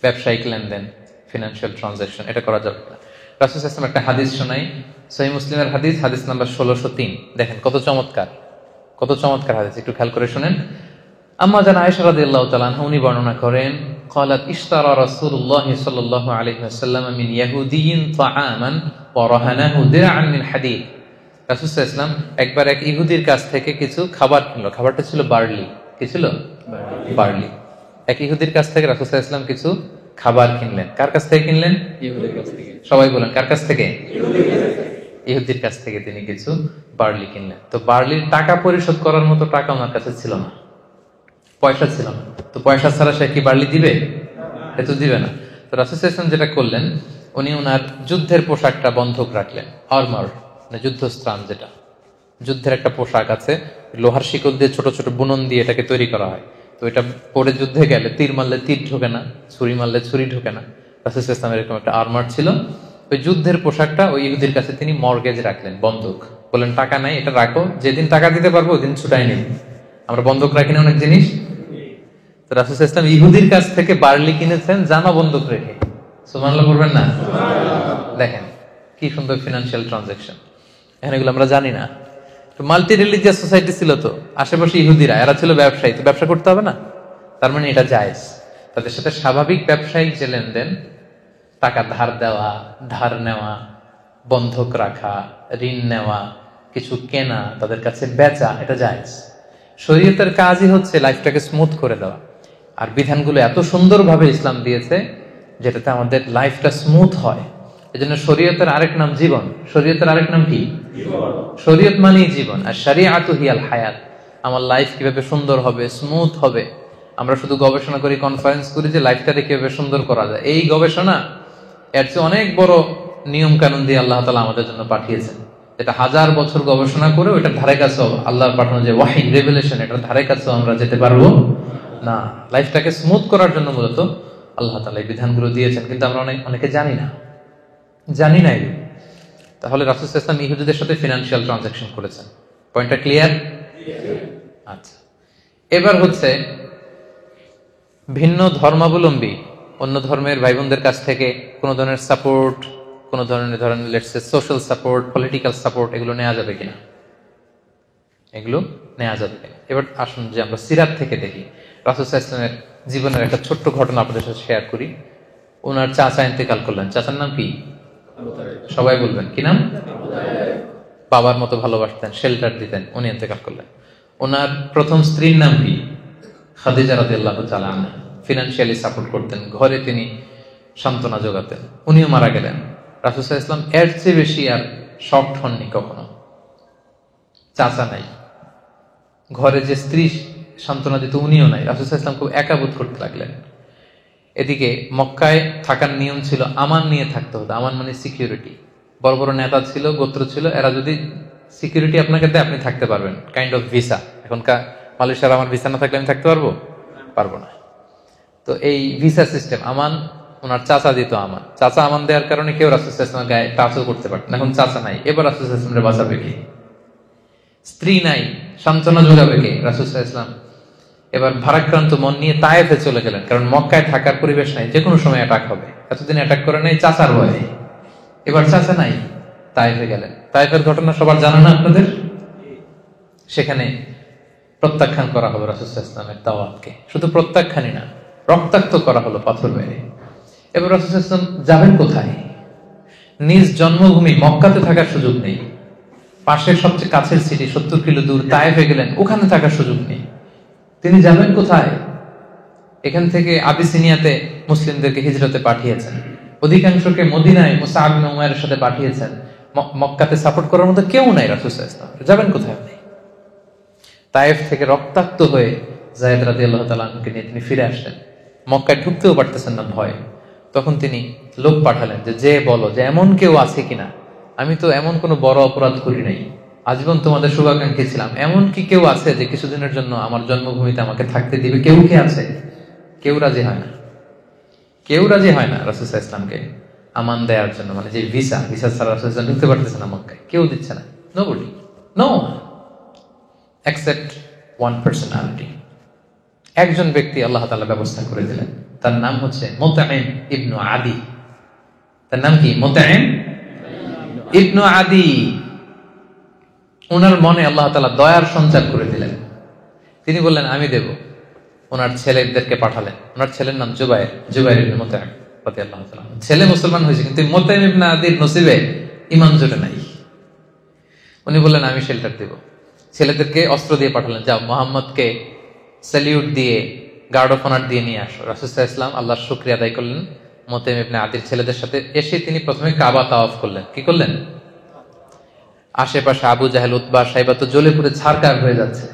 ব্যবসায়িক লেনদেন, ফিনান্সিয়াল ট্রানজাকশন, এটা করা যাবে কিনা। রাসূল সাল্লাল্লাহু আলাইহি ওয়াসাল্লাম একটা হাদিস শোনাই, সহিহ মুসলিমের হাদিস, হাদিস নাম্বার 1603। দেখেন কত চমৎকার, কত চমৎকার হাদিস, একটু খেয়াল করে শুনেন। আম্মা জান আয়েশা রাদিয়াল্লাহু তাআলা আনহা উনি বর্ণনা করেন, قالت اشترى رسول الله صلى الله عليه وسلم من يهودي طعاما ورهنه درعا من حديد। রাসূল সাল্লাল্লাহু আলাইহি ওয়াসাল্লাম একবার এক ইহুদির কাছ থেকে কিছু খাবার কিনলো। খাবারটা ছিল বার্লি। কি ছিল? বার্লি। এক ইহুদির কাছ থেকে রাসূল সাল্লাল্লাহু আলাইহি ওয়াসাল্লাম কিছু খাবার কিনলেন। কার কাছ থেকে কিনলেন? ইহুদির কাছ থেকে। সবাই বলেন, কার কাছ থেকে? ইহুদির কাছ থেকে তিনি কিছু বার্লি কিনলেন। তো বার্লির টাকা পরিশোধ করার মতো টাকা ওনার কাছে ছিল না, পয়সা ছিল না। তো পয়সা ছাড়া সে কি বার্লি দিবে? এ তো দিবে না। তো রাসূল সাল্লাল্লাহু আলাইহি ওয়াসাল্লাম যেটা করলেন, উনি ওনার যুদ্ধের পোশাকটা বন্ধক রাখলেন। আর্মার মানে যুদ্ধস্ত্রাণ, যেটা যুদ্ধের একটা পোশাক আছে, লোহার শিকল দিয়ে ছোট ছোট বুনন দিয়ে এটাকে তৈরি করা হয়। তো এটা পরে যুদ্ধে গেলে তীর মারলে তীর ঢোকে না, ছুরি মারলে ছুরি ঢোকে না। রাসূল সাল্লাল্লাহু আলাইহি ওয়াসাল্লাম এরকম একটা আর্মার ছিল। ওই যুদ্ধের পোশাকটা ওই ইহুদির কাছে তিনি মর্গেজ রাখলেন, বন্ধক। বললেন টাকা নাই, এটা রাখো, যেদিন টাকা দিতে পারবো ওদিন ছুটাই নেই। আমরা বন্ধক রাখি না অনেক জিনিস। তো রাসূল সাল্লাল্লাহু আলাইহি ওয়াসাল্লাম ইহুদির কাছ থেকে বার্লি কিনেছেন জামা বন্ধক রেখে। সুবহানাল্লাহ বলবেন না? দেখেন কি সুন্দর ফিনান্সিয়াল ট্রানজাকশন। এখন এগুলো আমরা জানি না। মাল্টি রিলিজিয়াস সোসাইটি ছিল, তো আশেপাশে ইহুদিরা, এরা ছিল ব্যবসায়ী, তো ব্যবসা করতে হবে না? তার মানে এটা জায়েজ। তাদের সাথে স্বাভাবিক ব্যবসায়িক যে লেনদেন, টাকা ধার দেওয়া, ধার নেওয়া, বন্ধক রাখা, ঋণ নেওয়া, কিছু কেনা, তাদের কাছে বেচা, এটা জায়েজ। শরীয়তের কাজই হচ্ছে লাইফটাকে স্মুথ করে দেওয়া। আর বিধানগুলো এত সুন্দরভাবে ইসলাম দিয়েছে যেটাতে আমাদের লাইফটা স্মুথ হয়। এজন্য শরীয়তের আরেক নাম জীবন। শরীয়তের আরেক নাম কি? শরীয়ত মানেই জীবন। আর শরিয়াতু হিয়াল হায়াত। আমার লাইফ কিভাবে সুন্দর হবে, স্মুথ হবে। আমরা শুধু গবেষণা করি, কনফারেন্স করি যে লাইফটাকে কিভাবে সুন্দর করা যায়। এই গবেষণা এর চেয়ে অনেক বড় নিয়ম কানুন দিয়ে আল্লাহ তাআলা আমাদের জন্য পাঠিয়েছেন, যেটা 1000 বছর গবেষণা করে ওইটার ধারে কাছেও আল্লাহর পাঠানো যে ওয়াহী, রেভেলেশন, এটার ধারে কাছেও আমরা যেতে পারবো না। লাইফটাকে স্মুথ করার জন্য মূলত আল্লাহ তাআলা এই বিধানগুলো দিয়েছেন, কিন্তু আমরা অনেকে জানি না। তাহলে রাসূল সাল্লাল্লাহু আলাইহি ওয়াসাল্লাম ইহুদিদের সাথে ফিনান্সিয়াল ট্রানজাকশন করেছেন। পয়েন্টটা ক্লিয়ার? আচ্ছা, এবার হচ্ছে ভিন্ন ধর্মাবলম্বী অন্য ধর্মের ভাই বোনদের কাছ থেকে কোনো ধরনের সাপোর্ট, কোনো ধরনের let's say social support, political support, এগুলো নেওয়া যাবে কিনা? এগুলো নেওয়া যাবে কিনা? এবার আসুন যে আমরা সিরাত থেকে দেখি। রাসূল সাল্লাল্লাহু আলাইহি ওয়াসাল্লামের জীবনের একটা ছোট্ট ঘটনা আপনাদের সাথে শেয়ার করি। ওনার চাচা ইন্তেকাল করলেন। চাচার নাম কি? সবাই বলবেন, কি নাম? বাবার মতো ভালোবাসতেন, শেল্টার দিতেন, উনি ইন্তেকাল করলেন। ওনার প্রথম স্ত্রীর নাম কি? খাদিজা রাদিয়াল্লাহু তাআলা আনহা। ফিনান্সিয়ালি সাপোর্ট করতেন, ঘরে তিনি সান্ত্বনা যোগাতেন। উনিও মারা গেলেন। রাসূল সাল্লাল্লাহু আলাইহি ওয়াসাল্লাম এর চেয়ে বেশি আর শকড হননি কখনো। চাচা নাই, ঘরে যে স্ত্রী সান্ত্বনা দিত উনিও নাই। রাসূল সাল্লাল্লাহু আলাইহি ওয়াসাল্লাম খুব একা বোধ করতে লাগলেন। এদিকে মক্কায় থাকার নিয়ম ছিল আমান নিয়ে থাকতে হতো। আমান মানে সিকিউরিটি। বড় বড় নেতা ছিল, গোত্র ছিল, এরা যদি সিকিউরিটি আপনাকে দেয় আপনি থাকতে পারবেন, কাইন্ড অফ ভিসা। এখনকার মালয়েশিয়ার আমার ভিসা না থাকলে আমি থাকতে পারবো না। তো এই ভিসা সিস্টেম আমান ওনার চাচা দিত। আমান, চাচা আমান দেওয়ার কারণে কেউ রাসূল সাল্লাল্লাহু আলাইহি ওয়াসাল্লামের গায়ে টাচও করতে পারত না। এখন চাচা নাই, এবার রাসূল সাল্লাল্লাহু আলাইহি ওয়াসাল্লামের বাঁচাবে কে? স্ত্রী নাই, সান্ত্বনা যোগাবে কে? রাসূল সাল্লাল্লাহু আলাইহি ওয়াসাল্লাম এবার ভারাক্রান্ত মন নিয়ে তায়েফে চলে গেলেন, কারণ মক্কায় থাকার পরিবেশ নাই, যে কোনো সময় অ্যাটাক হবে। এতদিন অ্যাটাক করে নাই চাচার ভয়ে, এবার চাচা নাই, তায়েফে গেলেন। তায়েফের ঘটনা সবার জানা না আপনাদের? সেখানে প্রত্যাখ্যান করা হলো রাসূল সাল্লাল্লাহু আলাইহি ওয়াসাল্লামের দাওয়াতকে। শুধু প্রত্যাখ্যানই না, রক্তাক্ত করা হলো পাথর মেরে। এবার রাসূল সাল্লাল্লাহু আলাইহি ওয়াসাল্লাম যাবেন কোথায়? নিজ জন্মভূমি মক্কাতে থাকার সুযোগ নেই, পাশের সবচেয়ে কাছের সিটি 70 কিলো দূর তায়েফে গেলেন, ওখানে থাকার সুযোগ নেই। তিনি যাবেন কোথায়? এখান থেকে আবিসিনিয়াতে মুসলিমদেরকে হিজরতে পাঠিয়েছেন, অধিকাংশকে মদিনায় মুসআব ইবনে উমাইরের সাথে পাঠিয়েছেন। মক্কাতে সাপোর্ট করার মতো কেউ নাই রাসূল সাল্লাল্লাহু আলাইহি ওয়াসাল্লাম, যাবেন কোথায়? তায়েফ থেকে রক্তাক্ত হয়ে যায়েদ রাদিয়াল্লাহু তাআলা আনহুকে নিয়ে তিনি ফিরে আসলেন। মক্কায় ঢুকতেও পারতেছেন না ভয়ে। তখন তিনি লোক পাঠালেন যে বলো যে এমন কেউ আছে কিনা, আমি তো এমন কোনো বড় অপরাধ করি নাই, আজীবন তোমাদের শুভাকাঙ্ক্ষী ছিলাম, এমন কি কেউ আছে যে কিছুদিনের জন্য আমার জন্মভূমিতে আমাকে থাকতে দিবে? কেউ কি আছে? কেউ রাজি হয় না, কেউ রাজি হয় না রাসূল সাল্লাল্লাহু আলাইহি ওয়াসাল্লামকে আমান দেওয়ার জন্য। মানে যে ভিসা ছাড়া রাসূল সাল্লাল্লাহু আলাইহি ওয়াসাল্লাম ঢুকতে পারতেছে না মক্কায়, কেউ দিচ্ছে না। Nobody, no except one personality, একজন ব্যক্তি আল্লাহ তাআলা ব্যবস্থা করে দিলেন। তার নাম হচ্ছে মুতঈম ইবনু আদি। তার নাম কি? মুতঈম ইবনু আদি। ওনার মনে আল্লাহ তাআলা দয়ার সঞ্চার করে দিলেন। তিনি বললেন আমি দেব। ওনার ছেলেদেরকে পাঠালেন। ওনার ছেলের নাম জুবাইর ইবনে মুতঈম রাদিয়াল্লাহু তাআলা। ছেলে মুসলমান হয়েছে, কিন্তু মুতঈম ইবনে আদির নসিবে ঈমান জোটে নাই। উনি বললেন আমি শেল্টার দেব। ছেলেদেরকে অস্ত্র দিয়ে পাঠালেন, যাও মুহাম্মদকে স্যালিউট দিয়ে গার্ড অফ অনার দিয়ে নিয়ে আসো। রাসূল সাল্লাল্লাহু আলাইহি ওয়াসাল্লাম আল্লাহর শুকরিয়া আদায় করলেন। মুতঈম ইবনে আদির ছেলেদের সাথে এসে তিনি প্রথমে কাবা তাওয়াফ করলেন। কি করলেন? আশেপাশে আবু জাহেল, উতবা, সাইবা তো জ্বলে পুড়ে ছারকার হয়ে যাচ্ছে,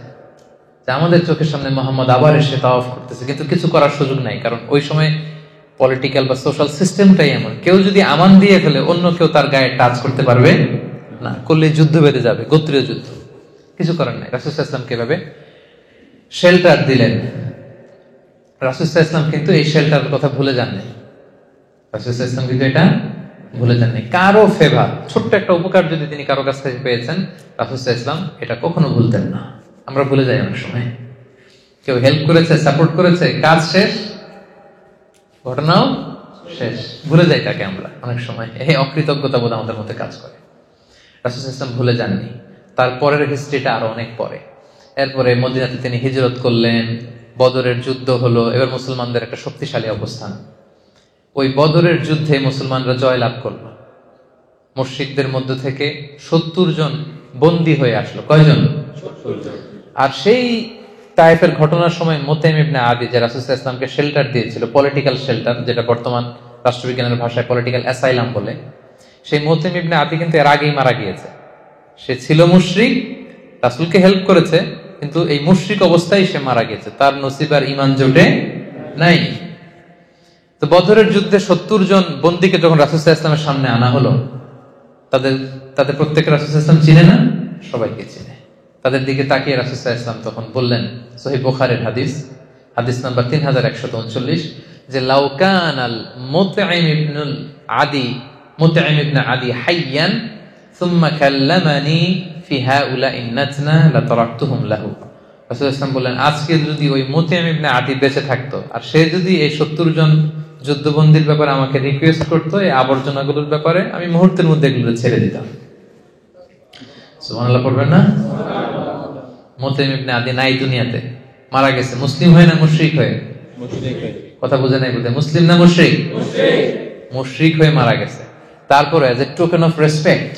যে আমাদের চোখের সামনে মুহাম্মদ আবার এসে তাওয়াফ করতেছে, কিন্তু কিছু করার সুযোগ নাই। কারণ ওই সময় পলিটিক্যাল বা সোশ্যাল সিস্টেমটাই এমন, কেউ যদি আমান দিয়ে ফেলে অন্য কেউ তার গায়ে টাচ করতে পারবে না, করলে যুদ্ধ বেঁধে যাবে, গোত্রীয় যুদ্ধ। কিছু করার নাই। রাসূল সাল্লাল্লাহু আলাইহি ওয়াসাল্লাম কিভাবে শেল্টার দিলেন। রাসূল সাল্লাল্লাহু আলাইহি ওয়াসাল্লাম কিন্তু এই শেল্টারের কথা ভুলে যাননি। রাসূল সাল্লাল্লাহু আলাইহি ওয়াসাল্লাম কিন্তু এটা ভুলে যাননি। কারো ফেভার, ছোট্ট একটা উপকার যদি তিনি কারো কাছ থেকে পেয়েছেন, রাসূল সাল্লাল্লাহু আলাইহি ওয়াসাল্লাম এটা কখনো ভুলতেন না। আমরা ভুলে যাই অনেক সময়। কেউ হেল্প করেছে, সাপোর্ট করেছে, কাজ শেষ, ঘটনাও শেষ, ভুলে যাই তাকে আমরা অনেক সময়। এই অকৃতজ্ঞতা বোধ আমাদের মধ্যে কাজ করে। রাসূল সাল্লাল্লাহু আলাইহি ওয়াসাল্লাম ভুলে যাননি। তারপরের হিস্ট্রিটা আরো অনেক পরে। এরপরে মদিনাতে তিনি হিজরত করলেন, বদরের যুদ্ধ হলো, এবার মুসলমানদের একটা শক্তিশালী অবস্থান। ওই বদরের যুদ্ধে মুসলমানরা জয়লাভ করলো। মুশরিকদের মধ্য থেকে 70 জন বন্দী হয়ে আসলো। কয়জন? 70 জন। আর সেই তায়েফের ঘটনার সময় মুতঈম ইবনে আদি, যে রাসূল সাল্লাল্লাহু আলাইহি ওয়াসাল্লামকে শেল্টার দিয়েছিল, পলিটিক্যাল শেল্টার, যেটা বর্তমান রাষ্ট্রবিজ্ঞানের ভাষায় পলিটিক্যাল অ্যাসাইলাম বলে, সেই মুতঈম ইবনে আদি কিন্তু এর আগেই মারা গিয়েছে। সে ছিল মুশরিক, রাসূলকে হেল্প করেছে, কিন্তু এই মুশরিক অবস্থায় সে মারা গেছে। তার নসিবার ঈমান জোটে নাই। তো বদরের যুদ্ধে 70 জন বন্দীকে যখন রাসূল সাল্লাল্লাহু আলাইহি ওয়াসাল্লামের সামনে আনা হলো, তাদের প্রত্যেককে রাসূল সাল্লাল্লাহু আলাইহি ওয়াসাল্লাম চিনে না? সবাইকে চিনে। তাদের দিকে তাকিয়ে রাসূল সাল্লাল্লাহু আলাইহি ওয়াসাল্লাম তখন বললেন, সহিহ বুখারীর হাদিস নাম্বার 3139, যে লাউ কানাল মুতঈম ইবনে আদি হাইয়ান সুম্মা কাল্লামানি ফি হাউলাইন নাতনা লাতারাকতুহুম লাহু। রাসূল সাল্লাল্লাহু আলাইহি ওয়াসাল্লাম বললেন, আজকে যদি ওই মুতঈম ইবনে আদি বেঁচে থাকতো, আর সে যদি এই 70 জন যুদ্ধবন্দীর ব্যাপারে আমাকে রিকোয়েস্ট করতো, এই আবর্জনাগুলোর ব্যাপারে, আমি মুহূর্তের মধ্যে এগুলো ছেড়ে দিতাম। সুবহানাল্লাহ পড়বেন না? মুতঈম ইবনে আদি নাই দুনিয়াতে, মারা গেছে। মুসলিম হয় না মুশরিক হয়ে? মুশরিক হয়ে। কথা বুঝে নাই বোধহয়। মুসলিম না মুশরিক? মুশরিক। মুশরিক হয়ে মারা গেছে। তারপরে as a token of respect,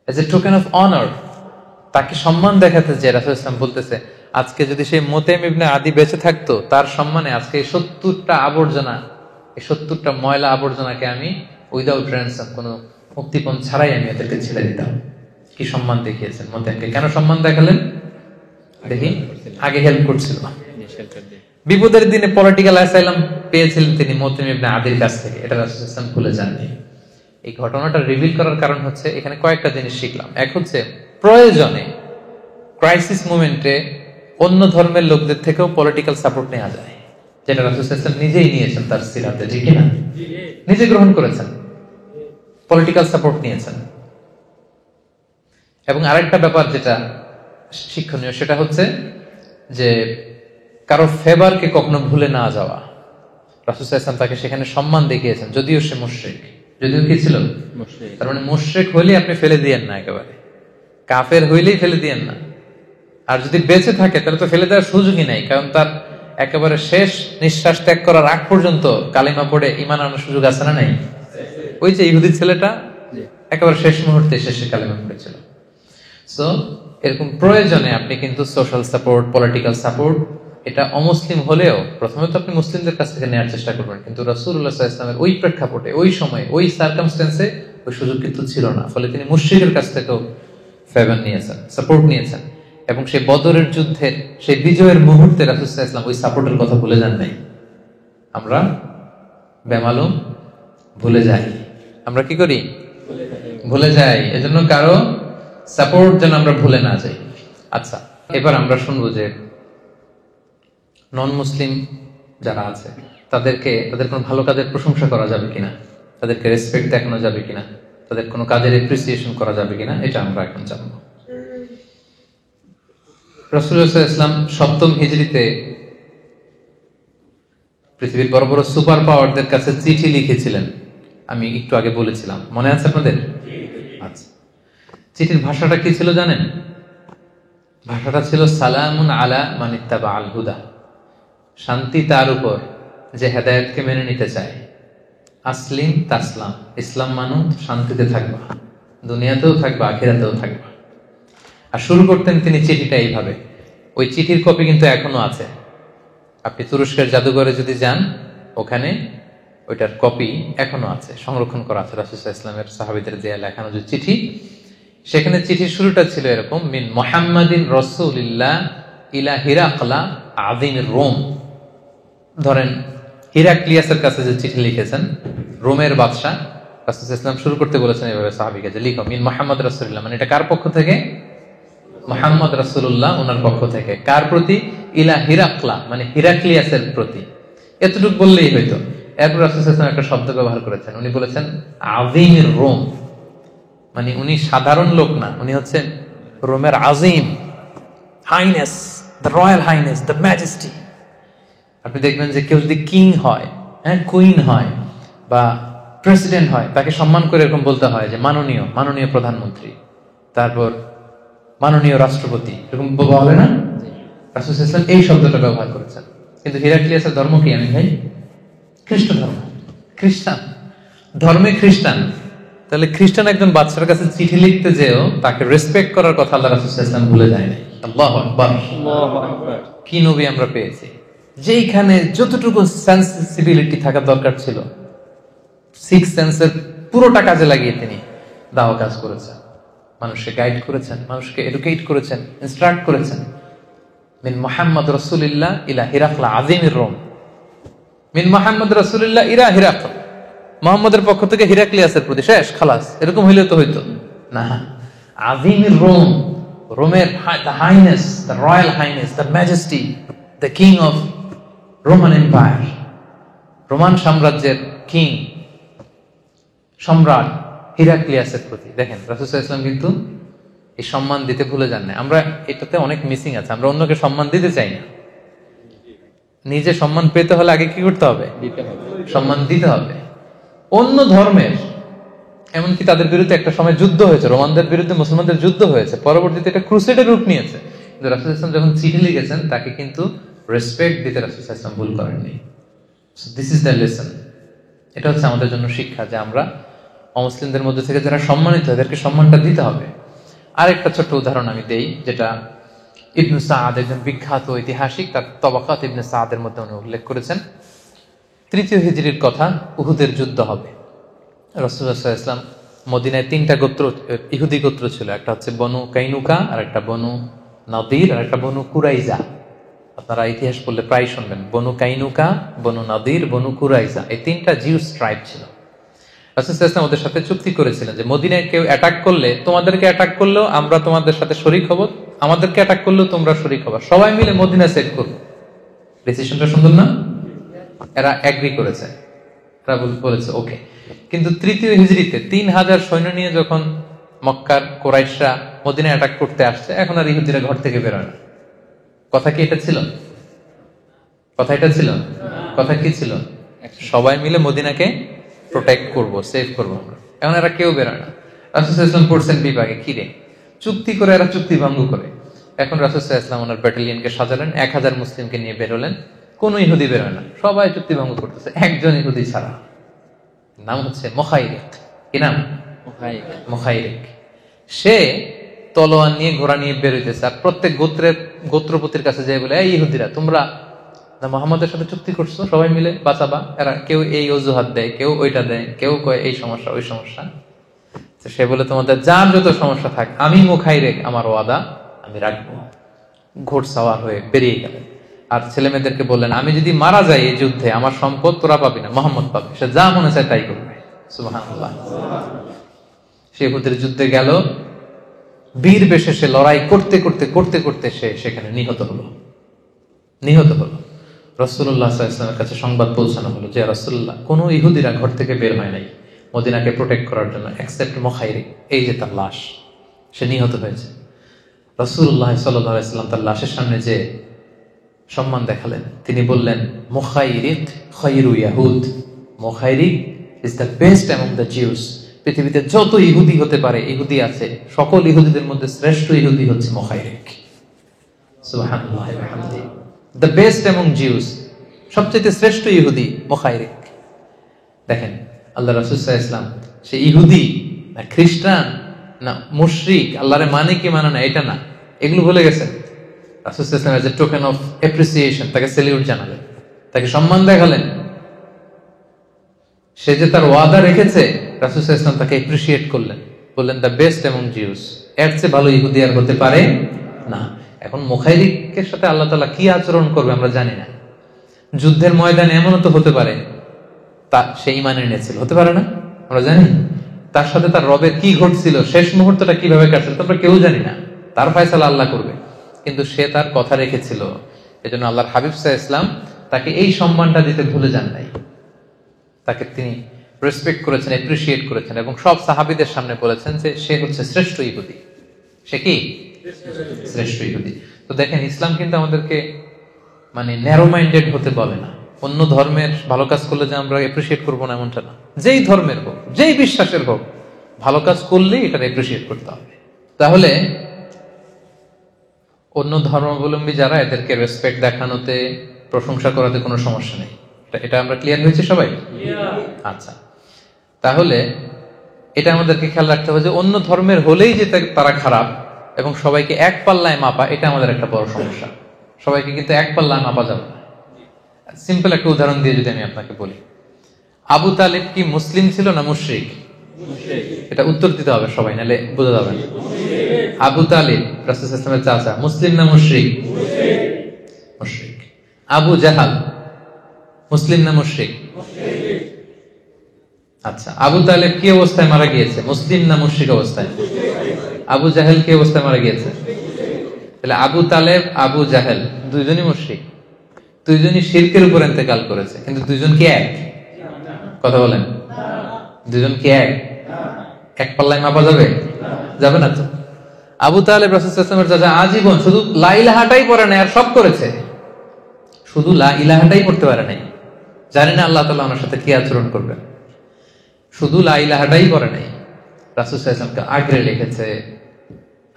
as a token of honour, তাকে সম্মান দেখাতে যে রাসূল ইসলাম বলতেছে, আজকে যদি সেই মুতঈম ইবনে আদি বেঁচে থাকতো, তার সম্মানে আজকে এই 70টা আবর্জনা, এই 70টা ময়লা আবর্জনাকে আমি উইদাউট র্যানসাম, কোনো মুক্তিপণ ছাড়াই আমি এদেরকে ছেড়ে দিতাম। কি সম্মান দেখিয়েছেন মুতঈমকে। কেন সম্মান দেখালেন? দেখি, আগে হেল্প করছিল। বিপদের দিনে পলিটিক্যাল অ্যাসাইলাম পেয়েছিলেন তিনি মুতঈম ইবনে আদির কাছ থেকে। এটা রাসূল ইসলাম ভুলে যাননি। এই ঘটনাটা রিভিল করার কারণ হচ্ছে, এখানে কয়েকটা জিনিস শিখলাম। এক হচ্ছে, প্রয়োজনে, ক্রাইসিস মোমেন্টে অন্য ধর্মের লোকদের থেকেও পলিটিক্যাল সাপোর্ট নেওয়া যায়, যেটা রাসূল সাল্লাল্লাহু আলাইহি ওয়াসাল্লাম নিজেই নিয়েছেন তার সিরাতে, ঠিক না? নিজে গ্রহণ করেছেন, পলিটিক্যাল সাপোর্ট নিয়েছেন। এবং আরেকটা ব্যাপার যেটা শিক্ষণীয়, সেটা হচ্ছে যে কারো ফেভারকে কখনো ভুলে না যাওয়া। রাসূল সাল্লাল্লাহু আলাইহি ওয়াসাল্লাম তাকে সেখানে সম্মান দেখিয়েছেন, যদিও সে মুশরিক, যদিও কি ছিল, তার মানে মুশরিক হইলে আপনি ফেলে দিয়েন না, একেবারে কাফের হইলেই ফেলে দিয়েন না। আর যদি বেঁচে থাকে তাহলে তো ফেলে দেওয়ার সুযোগই নাই, কারণ তার একেবারে শেষ নিঃশ্বাস ত্যাগ করার আগ পর্যন্ত কালিমা পড়ে ঈমান আনার সুযোগ আছে না নাই? ওই যে ইহুদি ছেলেটা একেবারে শেষ মুহূর্তে শেষে কালিমা পড়েছিল। সো এরকম প্রয়োজনে আপনি কিন্তু সোশ্যাল সাপোর্ট, পলিটিক্যাল সাপোর্ট, এটা অমুসলিম হলেও প্রথমে তো আপনি মুসলিমদের কাছ থেকে নেওয়ার চেষ্টা করবেন, কিন্তু রাসূলুল্লাহ সাল্লাল্লাহু আলাইহি ওয়াসাল্লামের ওই প্রেক্ষাপটে, ওই সময়, ওই সার্কামস্টেন্সে ওই সুযোগ কিন্তু ছিল না। ফলে তিনি মুশরিকের কাছ থেকেও ফেভার নিয়েছেন, সাপোর্ট নিয়েছেন, এবং সেই বদরের যুদ্ধের সেই বিজয়ের মুহূর্তে রাসূল সাল্লাল্লাহু আলাইহি ওয়াসাল্লাম ওই সাপোর্টের কথা ভুলে যান নাই। আমরা বেমালুম ভুলে যাই, আমরা কি করি? ভুলে যাই। এজন্য কারো সাপোর্ট যেন আমরা ভুলে না যাই। আচ্ছা, এবার আমরা শুনবো যে নন মুসলিম যারা আছে তাদের কোনো ভালো কাজের প্রশংসা করা যাবে কিনা, তাদেরকে রেসপেক্ট দেখানো যাবে কিনা, তাদের কোনো কাজের এপ্রিসিয়েশন করা যাবে কিনা, এটা আমরা এখন জানবো। রাসূলুল্লাহ সাল্লাল্লাহু আলাইহি ওয়াসাল্লাম ৭ম হিজরিতে পৃথিবীর বড় বড় সুপার পাওয়ারদের কাছে চিঠি লিখেছিলেন। আমি একটু আগে বলেছিলাম, মনে আছে আপনাদের? আচ্ছা, চিঠির ভাষাটা কি ছিল জানেন? ভাষাটা ছিল সালামুন আলা মান ইত্তাবা আল হুদা, শান্তি তার উপর যে হেদায়েতকে মেনে নিতে চায়। আসলিম তাসলাম, ইসলাম মানো শান্তিতে থাকবা, দুনিয়াতেও থাকবা, আখিরাতেও থাকবা। আর শুরু করতেন তিনি চিঠিটা এইভাবে। ওই চিঠির কপি কিন্তু এখনো আছে। আপনি তুরস্কের জাদুঘরে যদি যান, ওখানে ওইটার কপি এখনো আছে, সংরক্ষণ করা আছে। রাসূল সাল্লাল্লাহু আলাইহি ওয়াসাল্লামের সাহাবীদের দেয়া লেখানো যে চিঠি, সেখানে চিঠির শুরুটা ছিল এরকম, মিন মুহাম্মাদিন রাসূলিল্লাহ ইলা হিরাকলা আযীমির রোম। ধরেন হিরাক্লিয়াসের কাছে যে চিঠি লিখেছেন, রোমের বাদশা, রাসূল সাল্লাল্লাহু আলাইহি ওয়াসাল্লাম শুরু করতে বলেছেন এভাবে সাহাবীকে যে লিখো মিন মুহাম্মদ রাসূলুল্লাহ, মানে এটা কার পক্ষ থেকে? মুহাম্মদ রাসূলুল্লাহ ওনার পক্ষ থেকে। কার প্রতি? ইলা হিরাকলা, মানে হিরাক্লিয়াসের প্রতি। এতটুকু বললেই হইতো। এরপর রাসূল সাল্লাল্লাহু আলাইহি ওয়াসাল্লাম একটা শব্দ ব্যবহার করেছেন, উনি বলেছেন আযীমির রোম, মানে উনি সাধারণ লোক না, উনি হচ্ছেন রোমের আযীম, highness, the royal highness, the majesty. আপনি দেখবেন যে কেউ যদি কিং হয়, হ্যাঁ, কুইন হয় বা প্রেসিডেন্ট হয়, তাকে সম্মান করে এরকম বলতে হয় যে মাননীয়, মাননীয় প্রধানমন্ত্রী, তারপর মাননীয় রাষ্ট্রপতি, এরকম বলে না? রাসূল সাল্লাল্লাহু আলাইহি ওয়াসাল্লাম এই শব্দটা ব্যবহার করেছেন। কিন্তু হিরাক্লিয়াসের ধর্ম কি? আমি ভাই খ্রিস্ট ধর্ম, খ্রিস্টান ধর্মে খ্রিস্টান। তাহলে খ্রিস্টান একজন বাদশার কাছে চিঠি লিখতে যেও তাকে রেসপেক্ট করার কথা আল্লাহ রাসূল সাল্লাল্লাহু আলাইহি ওয়াসাল্লাম ভুলে যায় নাই। আল্লাহু আকবার, আল্লাহু আকবার। কি নবী আমরা পেয়েছি, যেইখানে যতটুকু সেন্সিবিলিটি থাকা দরকার ছিল, সিক্স সেন্সের পুরোটা কাজে লাগিয়ে তিনি দাওয়া কাজ করেছেন, মানুষকে গাইড করেছেন, মানুষকে এডুকেট করেছেন, ইনস্ট্রাক্ট করেছেন। মিন মুহাম্মদ রাসূলিল্লাহ ইলা হিরাকলা আযীমির রোম, মিন মুহাম্মদ রাসূলিল্লাহ ইলা হিরাকল, মুহাম্মদের পক্ষ থেকে হিরাক্লিয়াসের প্রতি, শেষ, খালাস। এরকম হইলে তো হইতো না। আযীমির রোম, রোমের the highness, the royal highness, the majesty, the king of Roman empire, Roman সাম্রাজ্যের কিং, সম্রাট হিরাক্লিয়াসের প্রতি। দেখেন রাসূল সাল্লাল্লাহু আলাইহি ওয়াসাল্লাম কিন্তু এই সম্মান দিতে ভুলে যান না। আমরা এটাতে অনেক মিসিং আছে, আমরা অন্যকে সম্মান দিতে চাই না। নিজে সম্মান পেতে হলে আগে কি করতে হবে? সম্মান দিতে হবে। অন্য ধর্মের, এমনকি তাদের বিরুদ্ধে একটা সময় যুদ্ধ হয়েছে, রোমানদের বিরুদ্ধে মুসলমানদের যুদ্ধ হয়েছে, পরবর্তীতে এটা ক্রুসেডের রূপ নিয়েছে। কিন্তু রাসূল সাল্লাল্লাহু আলাইহি ওয়াসাল্লাম যখন চিঠি লিখেছেন, তাকে কিন্তু রেসপেক্ট দিতে রাসূল সাল্লাল্লাহু আলাইহি ওয়াসাল্লাম ভুল করেননি। So this is the lesson. এটা হচ্ছে আমাদের জন্য শিক্ষা যে আমরা অমুসলিমদের মধ্যে থেকে যারা সম্মানিত, এদেরকে সম্মানটা দিতে হবে। আরেকটা ছোট্ট উদাহরণ আমি দেই, যেটা ইবনে সাআদ, একজন বিখ্যাত ঐতিহাসিক, তার তবাকাত ইবনে সাআদের মধ্যে উনি উল্লেখ করেছেন। 3য় হিজরির কথা, উহুদের যুদ্ধ হবে। রাসূলুল্লাহ সাল্লাল্লাহু আলাইহি ওয়াসাল্লাম মদিনায় 3টা গোত্র, ইহুদি গোত্র ছিল। একটা হচ্ছে বনু কাইনুকা, আর একটা বনু নাদির, আর একটা বনু কুরাইজা। আপনারা ইতিহাস পড়লে প্রায় শুনবেন, বনু কাইনুকা, বনু নাদির, বনু কুরাইজা, এই 3টা জিউস ট্রাইব ছিল। রাসূল সাল্লাল্লাহু আলাইহি ওয়াসাল্লাম ওদের সাথে চুক্তি করেছিলেন যে মদিনায় কেউ অ্যাটাক করলে, তোমাদেরকে অ্যাটাক করলেও আমরা তোমাদের সাথে শরীক হব, আমাদেরকে অ্যাটাক করলেও তোমরা শরীক হবা, সবাই মিলে মদিনা সেট করব। ডিসিশনটা সুন্দর না? এরা এগ্রি করেছে, এরা বলেছে ওকে। কিন্তু 3য় হিজরিতে 3000 সৈন্য নিয়ে যখন মক্কার কুরাইশরা মদিনায় অ্যাটাক করতে আসছে, এখন আর ইহুদিরা ঘর থেকে বেরোয় না। কথা কি এটা ছিল? কথা এটা ছিল? কথা কি ছিল? সবাই মিলে মদিনাকে প্রোটেক্ট করব, সেভ করবো আমরা। এখন এরা কেউ বেরোয় না। রাসূল সাল্লাল্লাহু আলাইহি ওয়াসাল্লাম পড়ছেন বিভাগে, কিরে চুক্তি করে এরা চুক্তি ভঙ্গ করে। এখন রাসূল সাল্লাল্লাহু আলাইহি ওয়াসাল্লাম ওনার ব্যাটালিয়নকে সাজালেন, 1000 মুসলিমকে নিয়ে বেরোলেন। কোন ইহুদি বেরোয় না, সবাই চুক্তি ভঙ্গ করতেছে, একজন ইহুদি ছাড়া। নাম হচ্ছে মুখাইরিক। কি নাম? মুখাইরিক। সে তলোয়ার নিয়ে, ঘোড়া নিয়ে বেরোইতেছে, আর প্রত্যেক গোত্রপতির কাছে যায় বলে, এই ইহুদিরা তোমরা মুহাম্মাদের সাথে চুক্তি করছো সবাই মিলে বাঁচাবা। এরা কেউ এই অজুহাত দেয়, কেউ ওইটা দেয়, কেউ কয় এই সমস্যা ওই সমস্যা। সে বলে তোমাদের যার যত সমস্যা থাক, আমি মুখাইরিক, আমার ওয়াদা আমি রাখবো। ঘোড়সাওয়ার হয়ে বেরিয়ে গেলেন। আর ছেলে মেয়েদেরকে বললেন, আমি যদি মারা যাই এই যুদ্ধে, আমার সম্পদ তোরা পাবি না, মুহাম্মদ পাবে, সে যা মনে চায় তাই করবে। সুবহানাল্লাহ। সে উহুদের যুদ্ধে গেল, বীর বেশে সে লড়াই করতে করতে করতে করতে সে সেখানে নিহত হলো। রাসূলুল্লাহ সাল্লাল্লাহু আলাইহি ওয়াসাল্লামের কাছে সংবাদ পৌঁছানো হলো যে, রাসূলুল্লাহ, কোন ইহুদিরা ঘর থেকে বের হয় নাই মদিনাকে প্রোটেক্ট করার জন্য, এক্সেপ্ট মুখাইরিক। এই যে তার লাশ, সে নিহত হয়েছে। রাসূলুল্লাহ সাল্লাল্লাহু আলাইহি ওয়াসাল্লাম তার লাশের সামনে যে সম্মান দেখালেন, তিনি বললেন, মুখাইরিক খায়রু ইয়াহুদ। Mukhairiq is the best among the Jews. পৃথিবীতে যত ইহুদি হতে পারে, ইহুদি আছে, সকল ইহুদিদের মধ্যে শ্রেষ্ঠ ইহুদি হচ্ছে মুখাইরিক। সুবহানাল্লাহ ওয়া বিহামদিহি। দ্য বেস্ট অ্যামং জিউস, সবচেয়ে শ্রেষ্ঠ ইহুদি মুখাইরিক। দেখেন, আল্লাহ রাসূল সাল্লাল্লাহু আলাইহি ওয়াসাল্লাম সে ইহুদি না খ্রিস্টান না মুশরিক, আল্লাহরে মানে কি মানে না এটা না, এগুলো ভুলে গেছেন। রাসূল সাল্লাল্লাহু আলাইহি ওয়াসাল্লাম as a token of appreciation তাকে সেলিউট জানালেন, তাকে সম্মান দেখালেন। সে যে তার ওয়াদা রেখেছে, রাসূল সাল্লাল্লাহু আলাইহি ওয়াসাল্লাম তাকে অ্যাপ্রিশিয়েট করলেন, বললেন দ্য বেস্ট অ্যামং জিউস। এর চেয়ে ভালো ইহুদি আর হতে পারে না। এখন মুখাইরিকের সাথে আল্লাহ তাআলা কি আচরণ করবে আমরা জানি না। যুদ্ধের ময়দানে এমনও তো হতে পারে তা সে ঈমান এনেছিল, হতে পারে না, আমরা জানি। তার সাথে তার রবের কি ঘটছিল, শেষ মুহূর্তটা কিভাবে কাটছিল, তোমরা কেউ জানি না। তার ফয়সালা আল্লাহ করবে, কিন্তু সে তার কথা রেখেছিল। এজন্য আল্লাহর হাবিব সাল্লাল্লাহু আলাইহি ওয়াসাল্লাম তাকে এই সম্মানটা দিতে ভুলে যান নাই। তাকে তিনি রেসপেক্ট করেছেন, অ্যাপ্রিশিয়েট করেছেন, এবং সব সাহাবীদের সামনে বলেছেন যে সে হচ্ছে শ্রেষ্ঠ ইহুদি। সে কি? শ্রেষ্ঠ ইহুদি। তো দেখেন, ইসলাম কিন্তু আমাদেরকে মানে ন্যারো মাইন্ডেড হতে বলে না। অন্য ধর্মের ভালো কাজ করলে যে আমরা অ্যাপ্রিশিয়েট করবো না, এমনটা না। যেই ধর্মের হোক, যেই বিশ্বাসের হোক, ভালো কাজ করলে এটা অ্যাপ্রিশিয়েট করতে হবে। তাহলে অন্য ধর্মাবলম্বী যারা, এদেরকে রেসপেক্ট দেখানোতে, প্রশংসা করাতে কোনো সমস্যা নেই। এটা আমরা ক্লিয়ার হয়েছে সবাই? আচ্ছা, তাহলে এটা আমাদেরকে খেয়াল রাখতে হবে যে অন্য ধর্মের হলেই যে তারা খারাপ এবং সবাইকে এক পাল্লায় মাপা, এটা আমাদের একটা বড় সমস্যা। সবাইকে কিন্তু এক পাল্লায় মাপা যাবে না। সিম্পল একটা উদাহরণ দিয়ে যদি আমি আপনাকে বলি, আবু তালেব কি মুসলিম ছিল না মুশরিক? এটা উত্তর দিতে হবে সবাই, নাহলে বোঝা যাবে না। আবু তালেব রাসূল সাল্লাল্লাহু আলাইহি ওয়াসাল্লামের চাচা, মুসলিম না মুশরিক? মুশরিক। আবু জাহাল মুসলিম না মুশরিক? আচ্ছা, আবু তালেব কি অবস্থায় মারা গিয়েছে, মুসলিম না মুশরিক অবস্থায়? আবু জাহেল কি অবস্থায় মারা গিয়েছে? তাহলে আবু তালেব, আবু জাহেল দুইজনই মুশরিক, দুইজনই শিরকের উপর ইন্তেকাল করেছে, কিন্তু দুইজন কি এক? কথা বলেন, দুইজন কি এক? এক পাল্লায় মাপা যাবে? যাবে না তো। আবু তালেব রাসূল সাল্লাল্লাহু আলাইহি ওয়াসাল্লামের চাচা, আজীবন শুধু লা ইলাহাটাই পড়ে নাই, আর সব করেছে, শুধু লা ইলাহাটাই পড়তে পারে নাই। জানি না আল্লাহ তাআলা ওনার সাথে কি আচরণ করবেন। শুধু লা ইলাহাটাই পড়ে নাই, রাসূল সাল্লাল্লাহু আলাইহি ওয়াসাল্লামকে আগলে রেখেছে,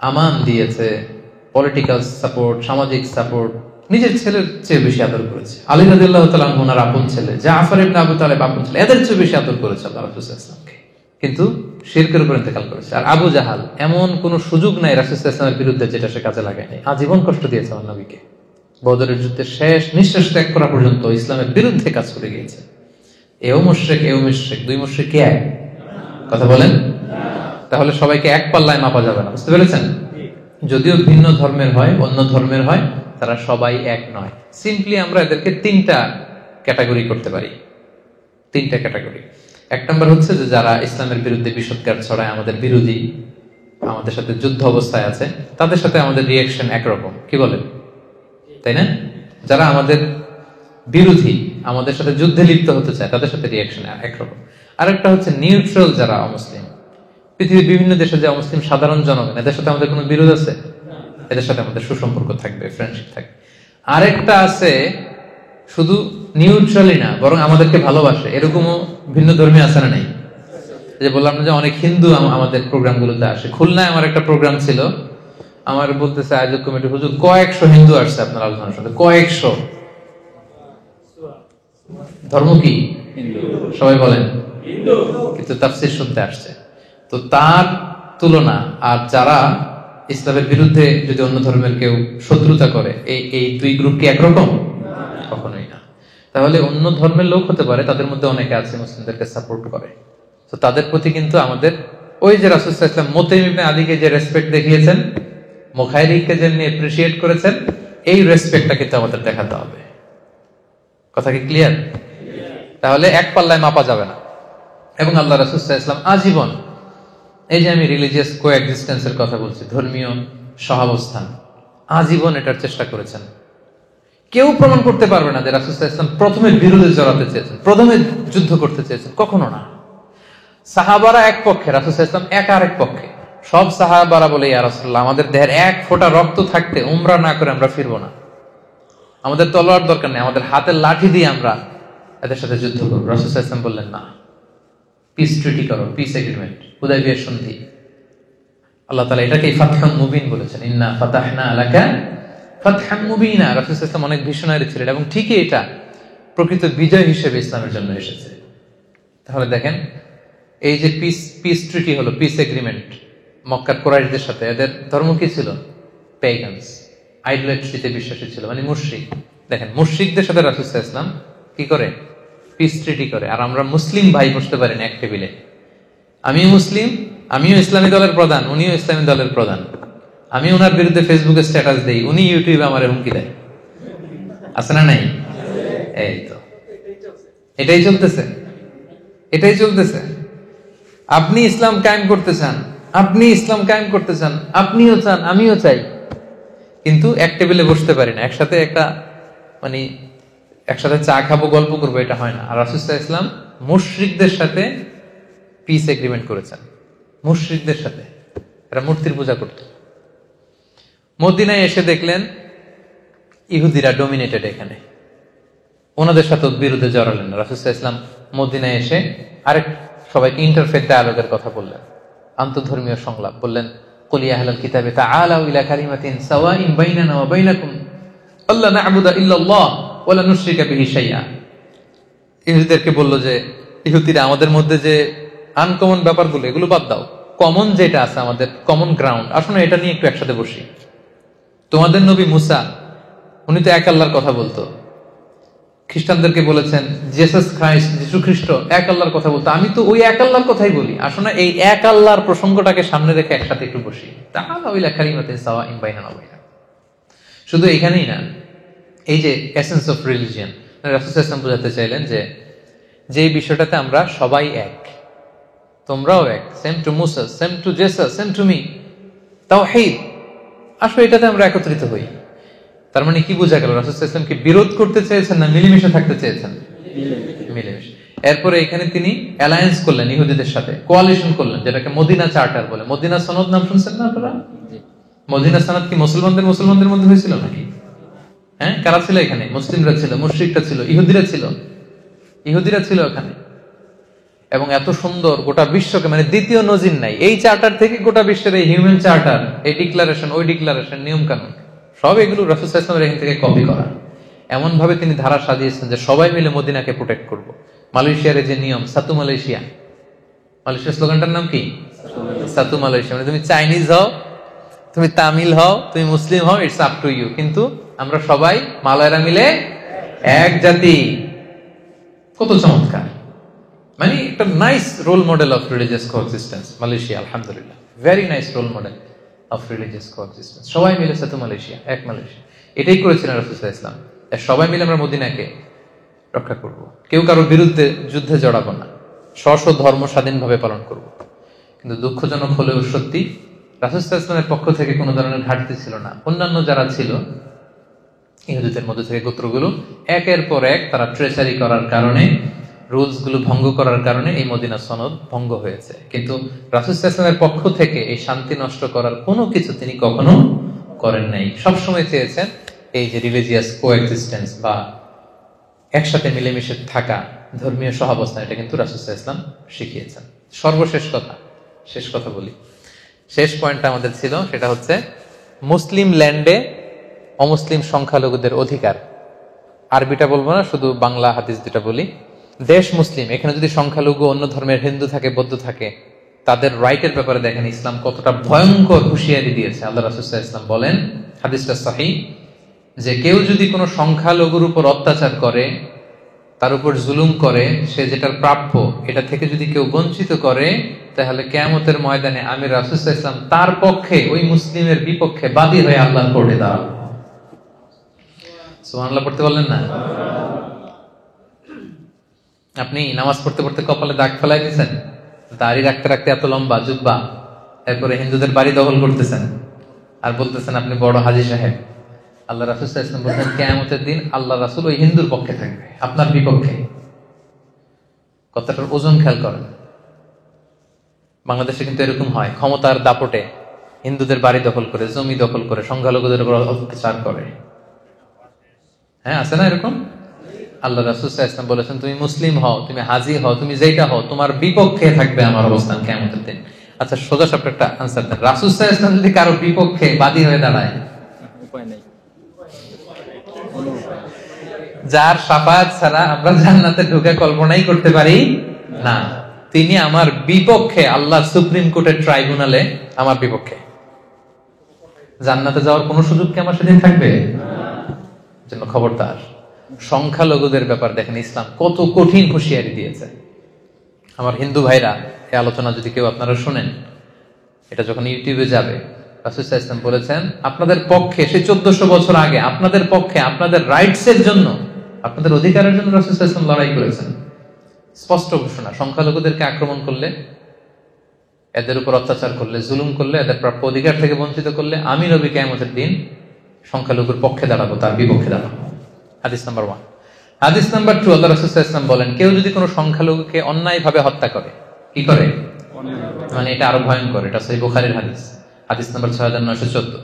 আমান দিয়েছে, পলিটিক্যাল সাপোর্ট, সামাজিক সাপোর্ট, নিজের ছেলের চেয়ে বেশি আদর করেছে। আলী রাদিয়াল্লাহু তাআলা আনহু ওনার আপন ছেলে, জাফর ইবনে আবু তালেব আপন ছেলে, এদের চেয়ে বেশি আদর করেছে আল্লাহ রাসূল সাল্লাল্লাহু আলাইহি ওয়াসাল্লামকে, কিন্তু শিরকের উপর ইন্তেকাল করেছে। আর আবু জাহাল, এমন কোন সুযোগ নাই রাসূল সাল্লাল্লাহু আলাইহি ওয়াসাল্লামের বিরুদ্ধে যেটা সে কাজে লাগায় নাই। আজীবন কষ্ট দিয়েছে আমার নবীকে। বদরের যুদ্ধের শেষ নিঃশ্বাস ত্যাগ করা পর্যন্ত ইসলামের বিরুদ্ধে কাজ করে গিয়েছে। এও মুশরিক, এও মুশরিক, দুই মুশরিক কি এক? কথা বলেন। তাহলে সবাইকে এক পাল্লায় মাপা যাবে না, বুঝতে পেরেছেন? যদিও ভিন্ন ধর্মের হয়, অন্য ধর্মের হয়, তারা সবাই এক নয়। সিম্পলি আমরা এদেরকে তিনটা ক্যাটাগরি করতে পারি, তিনটা ক্যাটাগরি। এক নম্বর হচ্ছে যে যারা ইসলামের বিরুদ্ধে বিষোদ্গার ছড়ায়, আমাদের বিরোধী, আমাদের সাথে যুদ্ধ অবস্থায় আছে, তাদের সাথে আমাদের রিয়াকশন একরকম, কি বলেন, তাই না? যারা আমাদের বিরোধী, আমাদের সাথে যুদ্ধে লিপ্ত হতে চায়, তাদের সাথে রিয়াকশন একরকম। আরেকটা হচ্ছে নিউট্রাল, যারা অমুসলিম, পৃথিবীর বিভিন্ন দেশে যে অমুসলিম সাধারণ জনগণ, এদের সাথে আমাদের কোনো বিরোধ আছে? এদের সাথে আমাদের সুসম্পর্ক থাকবে, ফ্রেন্ডশিপ থাকবে। আরেকটা আছে শুধু নিউট্রালি না, বরং আমাদেরকে ভালোবাসে, এরকমও ভিন্ন ধর্মী আছে না? নেই? যে বললাম না যে অনেক হিন্দু আমাদের প্রোগ্রামগুলোতে আসে। খুলনায় আমার একটা প্রোগ্রাম ছিল, আমার বলতেছে আয়োজক কমিটি, হুজুর কয়েকশো হিন্দু আসছে আপনার আলোচনার সাথে, কয়েকশো। ধর্ম কি? সবাই বলেন। কিন্তু তাফসীর শুনতে আসছে। তো তার তুলনা আর যারা ইসলামের বিরুদ্ধে যদি অন্য ধর্মের কেউ শত্রুতা করে, এই দুই গ্রুপ কি একরকম? কখনোই না। তাহলে অন্য ধর্মের লোক হতে পারে, তাদের মধ্যে অনেকে আছে মুসলিমদেরকে সাপোর্ট করে, তো তাদের প্রতি কিন্তু আমাদের ওই যে রাসূল সাল্লাল্লাহু আলাইহি ওয়াসাল্লাম মুতাইম ইবনে আলীকে যে রেসপেক্ট দেখিয়েছেন, মুখাইরিককে যেমনি অ্যাপ্রিশিয়েট করেছেন, এই রেসপেক্টটা কিন্তু আমাদের দেখাতে হবে। কথা কি ক্লিয়ার? তাহলে এক পাল্লায় মাপা যাবে না। এবং আল্লাহ রাসূল সাল্লাল্লাহু আলাইহি ওয়াসাল্লাম আজীবন, এই যে আমি রিলিজিয়াস কোএক্সিস্টেন্সের কথা বলছি, ধর্মীয় সহাবস্থান, আজীবন এটার চেষ্টা করেছেন। কেউ প্রমাণ করতে পারবে না যে রাসূল সাল্লাল্লাহু আলাইহি ওয়াসাল্লাম প্রথমে বিরোধে জড়াতে চেয়েছেন, প্রথমে যুদ্ধ করতে চেয়েছেন, কখনো না। সাহাবারা এক পক্ষে, রাসূল সাল্লাল্লাহু আলাইহি ওয়াসাল্লাম এক আরেক পক্ষে। সব সাহাবারা বলে, ইয়া রাসূলুল্লাহ, আমাদের দেহের এক ফোঁটা রক্ত থাকতে উমরা না করে আমরা ফিরবো না, আমাদের তলোয়ার দরকার নেই, আমাদের হাতের লাঠি দিয়ে আমরা এদের সাথে যুদ্ধ করবো। রাসূল সাল্লাল্লাহু আলাইহি ওয়াসাল্লাম বললেন, না, পিস ট্রিটি করো, পিস এগ্রিমেন্ট, হুদায়বিয়ার সন্ধি। আল্লাহ তাআলা এটাকেই ফাতহুম মুবিন বলেছেন, ইন্না ফাতাহনা লাকা ফাতহাম মুবিনা। রাসূল সাল্লাল্লাহু আলাইহি ওয়াসাল্লাম অনেক ভিশনারি ছিলেন, এবং ঠিকই এটা প্রকৃত বিজয় হিসেবে ইসলামের জন্য এসেছে। তাহলে দেখেন, এই যে পিস ট্রিটি হলো, পিস এগ্রিমেন্ট মক্কার কুরাইশদের সাথে, এদের ধর্ম কি ছিল? পেগানস, আইডোলেট্রিতে বিশ্বাসী ছিল, মানে মুশরিক। দেখেন, মুশরিকদের সাথে রাসূল সাল্লাল্লাহু আলাইহি ওয়াসাল্লাম কি করে? পিস ট্রিটি করে। আর আমরা মুসলিম ভাই বসতে পারি না এক টেবিলে। আমিও মুসলিম, আমিও ইসলামী দলের প্রধান, উনিও ইসলামী দলের প্রধান। আমি ওনার বিরুদ্ধে ফেসবুকে স্ট্যাটাস দেই, উনি ইউটিউবে আমার হুমকি দেয়। আছে না নাই? এই তো এটাই চলতেছে, এটাই চলতেছে। আপনি ইসলাম কায়েম করতে চান, আপনি ইসলাম কায়েম করতে চান, আপনিও চান, আমিও চাই, কিন্তু এক টেবিলে বসতে পারি না, একসাথে মানে একসাথে চা খাবো, গল্প করবো, এটা হয় না। আর রাসূল সাল্লাল্লাহু আলাইহি ওয়াসাল্লাম মুশরিকদের সাথে পিস এগ্রিমেন্ট করেছেন। মুশরিকদের সাথে, এরা মূর্তির পূজা করত। মদিনায় এসে দেখলেন ইহুদিরা ডমিনেটেড এখানে, ওনাদের সাথে বিরুদ্ধে জড়ালেন না। রাসূল সাল্লাল্লাহু আলাইহি ওয়াসাল্লাম মদিনায় এসে আরেক সবাইকে ইন্টারফেথ ডায়ালগের কথা বললেন, আন্তঃধর্মীয় সংলাপ বললেন। কুল ইয়া আহলাল কিতাবি তাআলাউ ইলা কালিমাতিন সাওয়াইন বাইনানা ওয়া বাইনাকুম আল্লা না'বুদা ইল্লাল্লাহ ওয়া লা নুশরিকা বিহি শাইআ। ইহুদিদেরকে বলল যে, ইহুদিরা, আমাদের মধ্যে যে আনকমন ব্যাপারগুলো, এগুলো বাদ দাও, কমন যেটা আছে, আমাদের কমন গ্রাউন্ড, আসলে এটা নিয়ে একটু একসাথে বসি। তোমাদের নবী মুসা, উনি তো এক আল্লাহর কথা বলতো। খ্রিস্টানদেরকে বলেছেন জেসাস খ্রাইস্ট, যিশু খ্রিস্ট এক আল্লাহর কথা বলতো, আমি তো ওই এক আল্লাহর কথাই বলি। আসলে এই এক আল্লাহর প্রসঙ্গটাকে সামনে রেখে একসাথে একটু বসি। শুধু এখানেই না, এই যে এসেন্স অফ রিলিজিয়ন, রাসূল সাল্লাল্লাহু আলাইহি ওয়াসাল্লাম বোঝাতে চাইলেন যে বিষয়টাতে আমরা সবাই এক, তোমরাও এক, same to Musa, same to Jesus, same to me, তাওহীদ। আসলে এটাতে আমরা একত্রিত হই। তার মানে কি বোঝা গেল? রাসূল সাল্লাল্লাহু আলাইহি ওয়াসাল্লাম কি বিরোধ করতে চেয়েছেন না মিলেমিশে থাকতে চেয়েছেন? মিলেমিশে। এরপরে এখানে তিনি অ্যালায়েন্স করলেন ইহুদিদের সাথে, কোয়ালিশন করলেন, যেটাকে মদিনা চার্টার বলে। মদিনা সনদ নাম শুনছেন না আপনারা? মদিনা সনদ কি মুসলমানদের মধ্যে হয়েছিল নাকি? হ্যাঁ, কারা ছিল এখানে? মুসলিমরা ছিল, মুশরিকরা ছিল, ইহুদিরা ছিল এখানে। এবং এত সুন্দর, গোটা বিশ্বকে, মানে দ্বিতীয় নজির নাই এই চার্টার থেকে, গোটা বিশ্বের এই হিউম্যান চার্টার, এই ডিক্লারেশন, ওই ডিক্লারেশন, নিয়ম কানুন, সব এগুলো রাসূল সাল্লাল্লাহু আলাইহি ওয়াসাল্লামের এখান থেকে কপি করা। এমন ভাবে তিনি ধারা সাজিয়েছেন যে সবাই মিলে মদিনাকে প্রোটেক্ট করব। মালয়েশিয়ার যে নিয়ম, সাতু মালয়েশিয়া, মালয়েশিয়ার স্লোগানটার নাম কি? সাতু মালয়েশিয়া। মানে তুমি চাইনিজ হও, তুমি তামিল হও, তুমি মুসলিম হও, ইটস আপ টু ইউ, কিন্তু আমরা সবাই মালয়েরা মিলে এক জাতি। কত চমৎকার! মানে একটা nice role model of religious coexistence Malaysia, আলহামদুলিল্লাহ, very nice role model of religious coexistence. সবাই মিলে সাথে মালয়েশিয়া, এক মালয়েশিয়া, এটাই করেছিলেন রাসূল সাল্লাল্লাহু আলাইহি ওয়াসাল্লাম। সবাই মিলে আমরা মদিনাকে রক্ষা করব, কেউ কারোর বিরুদ্ধে যুদ্ধে জড়াবো না, স্ব ধর্ম স্বাধীনভাবে পালন করব। কিন্তু দুঃখজনক হলেও সত্যি, রাসূল সাল্লাল্লাহু আলাইহি ওয়াসাল্লামের পক্ষ থেকে কোনো ধরনের ঘাটতি ছিল না। অন্যান্য যারা ছিল ইহুদিদের মধ্যে থেকে গোত্রগুলো, একের পর এক তারা ট্রেচারি করার কারণে, রুলস গুলো ভঙ্গ করার কারণে এই মদিনা সনদ ভঙ্গ হয়েছে। কিন্তু রাসূল সাল্লাল্লাহু আলাইহি ওয়াসাল্লামের পক্ষ থেকে এই শান্তি নষ্ট করার কোনো কিছু তিনি কখনো করেন নাই। সবসময় চেয়েছেন এই যে রিলিজিয়াস কোএক্সিস্টেন্স বা একসাথে মিলেমিশে থাকা, ধর্মীয় সহাবস্থান, এটা কিন্তু রাসূল সাল্লাল্লাহু আলাইহি ওয়াসাল্লাম শিখিয়েছেন। সর্বশেষ কথা, শেষ কথা বলি, শেষ পয়েন্টটা আমাদের ছিল, সেটা হচ্ছে মুসলিম ল্যান্ডে অমুসলিম সংখ্যালঘুদের অধিকার। আরবিটা বলবো না, শুধু বাংলা হাদিস যেটা বলি। দেশ মুসলিম, এখানে যদি সংখ্যালঘু অন্য ধর্মের হিন্দু থাকে, বৌদ্ধ থাকে, তাদের রাইটের ব্যাপারে দেখেন ইসলাম কতটা ভয়ঙ্কর হুঁশিয়ারি দিয়েছে। আল্লাহ রাসূল সাল্লাল্লাহু আলাইহি ওয়াসাল্লাম বলেন, হাদিসটা সহিহ, যে কেউ যদি কোনো সংখ্যালঘুর উপর অত্যাচার করে, তার উপর জুলুম করে, সে যেটার প্রাপ্য এটা থেকে যদি কেউ বঞ্চিত করে, তাহলে কিয়ামতের ময়দানে আমি রাসূল সাল্লাল্লাহু আলাইহি ওয়াসাল্লাম তার পক্ষে, ওই মুসলিমের বিপক্ষে বাদী হয়ে আল্লাহর কোর্টে দাঁড়াবো। সুবহানাল্লাহ পড়তে বললেন না? আপনি নামাজ পড়তে পড়তে কপালে দাগ ফেলাই দিয়েছেন, দাড়ি রাখতে রাখতে এত লম্বা জুব্বা, এরপরে হিন্দুদের বাড়ি দখল করতেছেন আর বলতেছেন আপনি বড় হাজী সাহেব। আল্লাহ রাসূল সাল্লাল্লাহু আলাইহি ওয়াসাল্লাম বলেন, কিয়ামতের দিন আল্লাহ রাসূল ওই হিন্দুর পক্ষে থাকবে, আপনার বিপক্ষে। কথাটার ওজন খেয়াল করেন। বাংলাদেশে কিন্তু এরকম হয়, ক্ষমতার দাপটে হিন্দুদের বাড়ি দখল করে, জমি দখল করে, সংখ্যালঘুদের উপর অত্যাচার করে। হ্যাঁ, আছে না এরকম? আল্লাহ রাসূল সাল্লাল্লাহু আলাইহি ওয়াসাল্লাম বলেছেন, তুমি মুসলিম হও, তুমি হাজী হও, তুমি যেটা হও, তোমার বিপক্ষে থাকবে আমার অবস্থান কিয়ামতের দিন। আচ্ছা, সোজা সাপটা একটা আনসার দেন, রাসূল সাল্লাল্লাহু আলাইহি ওয়াসাল্লাম যদি কারো বিপক্ষে বাদী হয়ে দাঁড়ায়, উপায় নেই, যার শাফাআত ছাড়া আমরা জান্নাতে ঢুকে কল্পনাই করতে পারি না, তিনি আমার বিপক্ষে, আল্লাহ সুপ্রিম কোর্টের ট্রাইব্যুনালে আমার বিপক্ষে, জান্নাতে যাওয়ার কোন সুযোগ কি আমার সেদিন থাকবে? জন্য খবরদার। সংখ্যালঘুদের ব্যাপার দেখেন ইসলাম কত কঠিন হুঁশিয়ারি দিয়েছে। আমার হিন্দু ভাইরা, এই আলোচনা যদি কেউ আপনারা শুনেন, এটা যখন ইউটিউবে যাবে, রাসূল সাল্লাল্লাহু আলাইহি ওয়াসাল্লাম বলেছেন আপনাদের পক্ষে, সে 1400 বছর আগে আপনাদের পক্ষে, আপনাদের রাইটস এর জন্য, আপনাদের অধিকারের জন্য রাসূল সাল্লাল্লাহু আলাইহি ওয়াসাল্লাম লড়াই করেছেন। স্পষ্ট ঘোষণা, সংখ্যালঘুদেরকে আক্রমণ করলে, এদের উপর অত্যাচার করলে, জুলুম করলে, এদের প্রাপ্য অধিকার থেকে বঞ্চিত করলে, আমি নবী কিয়ামতের দিন সংখ্যালঘুর পক্ষে দাঁড়াবো, তার বিপক্ষে দাঁড়াবো। হাদিস নাম্বার 1। হাদিস নাম্বার 2, আল্লাহ রাসূল সাল্লাল্লাহু আলাইহি ওয়াসাল্লাম বলেন, কেউ যদি কোনো সংখ্যালঘুকে অন্যায়ভাবে হত্যা করে, কি করে? মানে এটা আরো ভয়ঙ্কর, এটা সহিহ বুখারীর হাদিস, হাদিস নাম্বার 6914।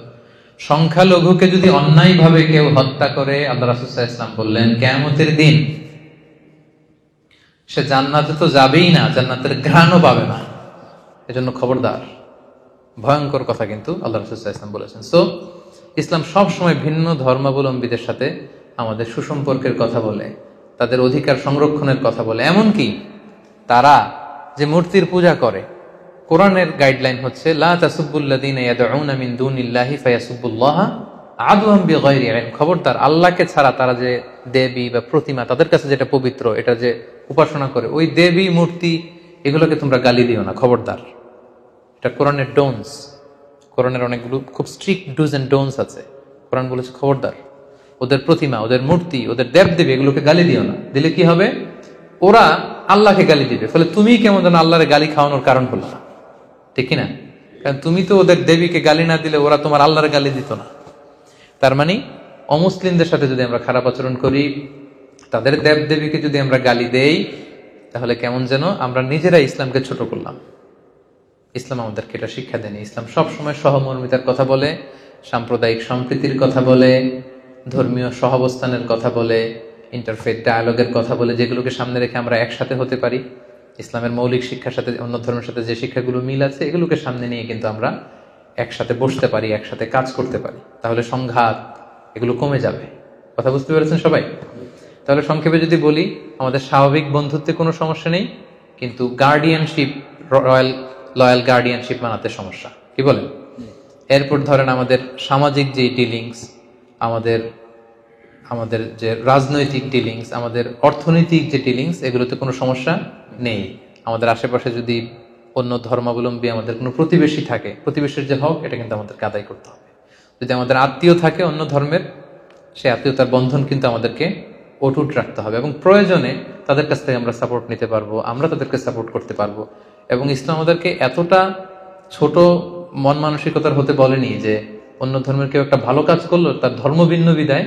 সংখ্যালঘুকে যদি অন্যায়ভাবে কেউ হত্যা করে, আল্লাহ রাসূল সাল্লাল্লাহু আলাইহি ওয়াসাল্লাম বললেন, কিয়ামতের দিন সে জান্নাতে তো যাবেই না, জান্নাতের ঘ্রাণও পাবে না। এজন্য খবরদার, ভয়ঙ্কর কথা কিন্তু আল্লাহ রাসূল সাল্লাল্লাহু আলাইহি ওয়াসাল্লাম বলেছেন। সো ইসলাম সব সময় ভিন্ন ধর্মাবলম্বীদের সাথে আমাদের সুসম্পর্কের কথা বলে, তাদের অধিকার সংরক্ষণের কথা বলে। এমনকি তারা যে মূর্তির পূজা করে, কোরআনের গাইডলাইন হচ্ছে লা তাসুব্বুল্লাযীনা ইয়াদউনা মিন দুনিল্লাহি ফায়াসুব্বুল্লাহা আদওয়ান বিগাইরি ইলম। খবরদার, আল্লাহকে ছাড়া তারা যে দেবী বা প্রতিমা, তাদের কাছে যেটা পবিত্র, এটা যে উপাসনা করে, ওই দেবী মূর্তি, এগুলোকে তোমরা গালি দিও না, খবরদার। এটা কোরআনের ডোনস। কোরআনের অনেকগুলো খুব স্ট্রিক্ট ডুজ এন্ড ডোনস আছে। কোরআন বলেছে খবরদার, ওদের প্রতিমা, ওদের মূর্তি, ওদের দেবদেবী, এগুলোকে গালি দিও না। দিলে কি হবে? ওরা আল্লাহকে গালি দিবে, ফলে তুমি কেমন যেন আল্লাহরে গালি খাওয়ানোর কারণ হলো না, ঠিক কিনা? কারণ তুমি তো ওদের দেবীকে গালি না দিলে ওরা তোমার আল্লাহর গালি দিত না। তার মানে অমুসলিমদের সাথে যদি আমরা খারাপ আচরণ করি, তাদের দেবদেবীকে যদি আমরা গালি দেই, তাহলে কেমন যেন আমরা নিজেরা ইসলামকে ছোট করলাম। ইসলাম আমাদেরকে এটা শিক্ষা দেয়নি। ইসলাম সবসময় সহমর্মিতার কথা বলে, সাম্প্রদায়িক সম্প্রীতির কথা বলে, ধর্মীয় সহাবস্থানের কথা বলে, ইন্টারফেথ ডায়ালগের কথা বলে, যেগুলোকে সামনে রেখে আমরা একসাথে হতে পারি। ইসলামের মৌলিক শিক্ষার সাথে অন্য ধর্মের সাথে যে শিক্ষাগুলো মিল আছে, এগুলোকে সামনে নিয়ে কিন্তু আমরা একসাথে বসতে পারি, একসাথে কাজ করতে পারি। তাহলে সংঘাত এগুলো কমে যাবে। কথা বুঝতে পেরেছেন সবাই? তাহলে সংক্ষেপে যদি বলি, আমাদের স্বাভাবিক বন্ধুত্বে কোনো সমস্যা নেই, কিন্তু গার্ডিয়ানশিপ, লয়াল গার্ডিয়ানশিপ মানাতে সমস্যা। কি বলেন? এরপর ধরেন আমাদের সামাজিক যে ডিলিংস, আমাদের যে রাজনৈতিক ডিলিংস, আমাদের অর্থনৈতিক যে ডিলিংস, এগুলোতে কোনো সমস্যা নেই। আমাদের আশেপাশে যদি অন্য ধর্মাবলম্বী আমাদের কোনো প্রতিবেশী থাকে, প্রতিবেশীর যে হক, এটা কিন্তু আমাদেরকে আদায় করতে হবে। যদি আমাদের আত্মীয় থাকে অন্য ধর্মের, সেই আত্মীয়তার বন্ধন কিন্তু আমাদেরকে অটুট রাখতে হবে, এবং প্রয়োজনে তাদের কাছ থেকে আমরা সাপোর্ট নিতে পারবো, আমরা তাদেরকে সাপোর্ট করতে পারবো। এবং ইসলাম আমাদেরকে এতটা ছোট মন মানসিকতার হতে বলেনি যে অন্য ধর্মের কেউ একটা ভালো কাজ করলো, তার ধর্ম ভিন্ন বিদায়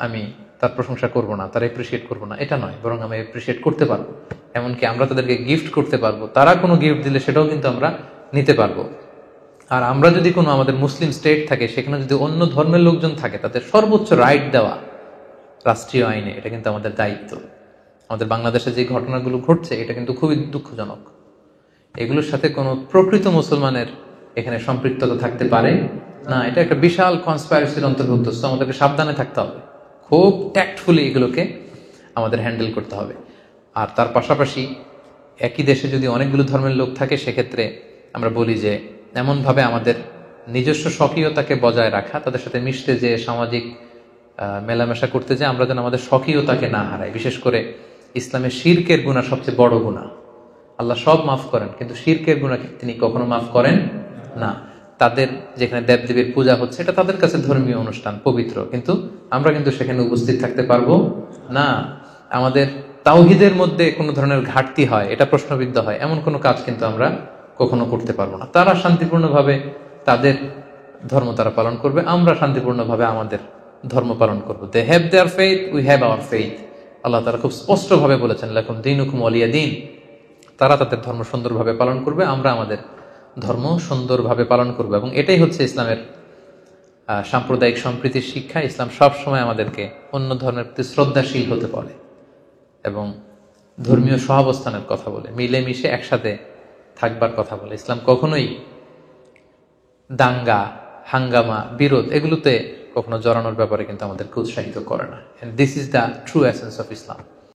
আমি তার প্রশংসা করব না, তার এপ্রিসিয়েট করবো না, এটা নয়। বরং আমি এপ্রিসিয়েট করতে পারবো, এমনকি আমরা তাদেরকে গিফট করতে পারবো, তারা কোনো গিফট দিলে সেটাও কিন্তু আমরা নিতে পারবো। আর আমরা যদি কোনো আমাদের মুসলিম স্টেট থাকে, সেখানে যদি অন্য ধর্মের লোকজন থাকে, তাদের সর্বোচ্চ রাইট দেওয়া, রাষ্ট্রীয় আইনে, এটা কিন্তু আমাদের দায়িত্ব। আমাদের বাংলাদেশে যে ঘটনাগুলো ঘটছে এটা কিন্তু খুবই দুঃখজনক। এগুলোর সাথে কোনো প্রকৃত মুসলমানের এখানে সম্পৃক্ততা থাকতে পারে না। এটা একটা বিশাল কনস্পাইরেসির অন্তর্ভুক্ত। তো আমাদেরকে সাবধানে থাকতে হবে, খুব ট্যাক্টফুলি এগুলোকে আমাদের হ্যান্ডেল করতে হবে। আর তার পাশাপাশি একই দেশে যদি অনেকগুলো ধর্মের লোক থাকে, সেক্ষেত্রে আমরা বলি যে এমনভাবে আমাদের নিজস্ব স্বকীয়তাকে বজায় রাখা, তাদের সাথে মিশতে যে সামাজিক মেলামেশা করতে যে আমরা যেন আমাদের স্বকীয়তাকে না হারাই। বিশেষ করে ইসলামের শিরকের গুনাহ সবচেয়ে বড় গুনাহ। আল্লাহ সব মাফ করেন, কিন্তু শিরকের গুনাহকে তিনি কখনো মাফ করেন না। তাদের যেখানে দেবদেবীর পূজা হচ্ছে, এটা তাদের কাছে ধর্মীয় অনুষ্ঠান, পবিত্র, কিন্তু আমরা কিন্তু সেখানে উপস্থিত থাকতে পারবো না। আমাদের তাওহীদের মধ্যে কোনো ধরনের ঘাটতি হয়, এটা প্রশ্নবিদ্ধ হয়, এমন কোনো কাজ কিন্তু আমরা কখনো করতে পারবো না। তারা শান্তিপূর্ণভাবে তাদের ধর্ম তারা পালন করবে, আমরা শান্তিপূর্ণভাবে আমাদের ধর্ম পালন করবো। They have their faith, we have our faith. আল্লাহ তাআলা খুব স্পষ্টভাবে বলেছেন, লাকুম দীনুকুম ওয়ালিয়া দীন। তারা তাদের ধর্ম সুন্দরভাবে পালন করবে, আমরা আমাদের ধর্ম সুন্দরভাবে পালন করব। এবং এটাই হচ্ছে ইসলামের সাম্প্রদায়িক সম্প্রীতির শিক্ষা। ইসলাম সব সময় আমাদেরকে অন্য ধর্মের প্রতি শ্রদ্ধাশীল হতে বলে এবং ধর্মীয় সহাবস্থানের কথা বলে, মিলেমিশে একসাথে থাকবার কথা বলে। ইসলাম কখনোই দাঙ্গা, হাঙ্গামা, বিরোধ এগুলোতে কখনো জড়ানোর ব্যাপারে কিন্তু আমাদেরকে উৎসাহিত করে না। And this is the true essence of Islam.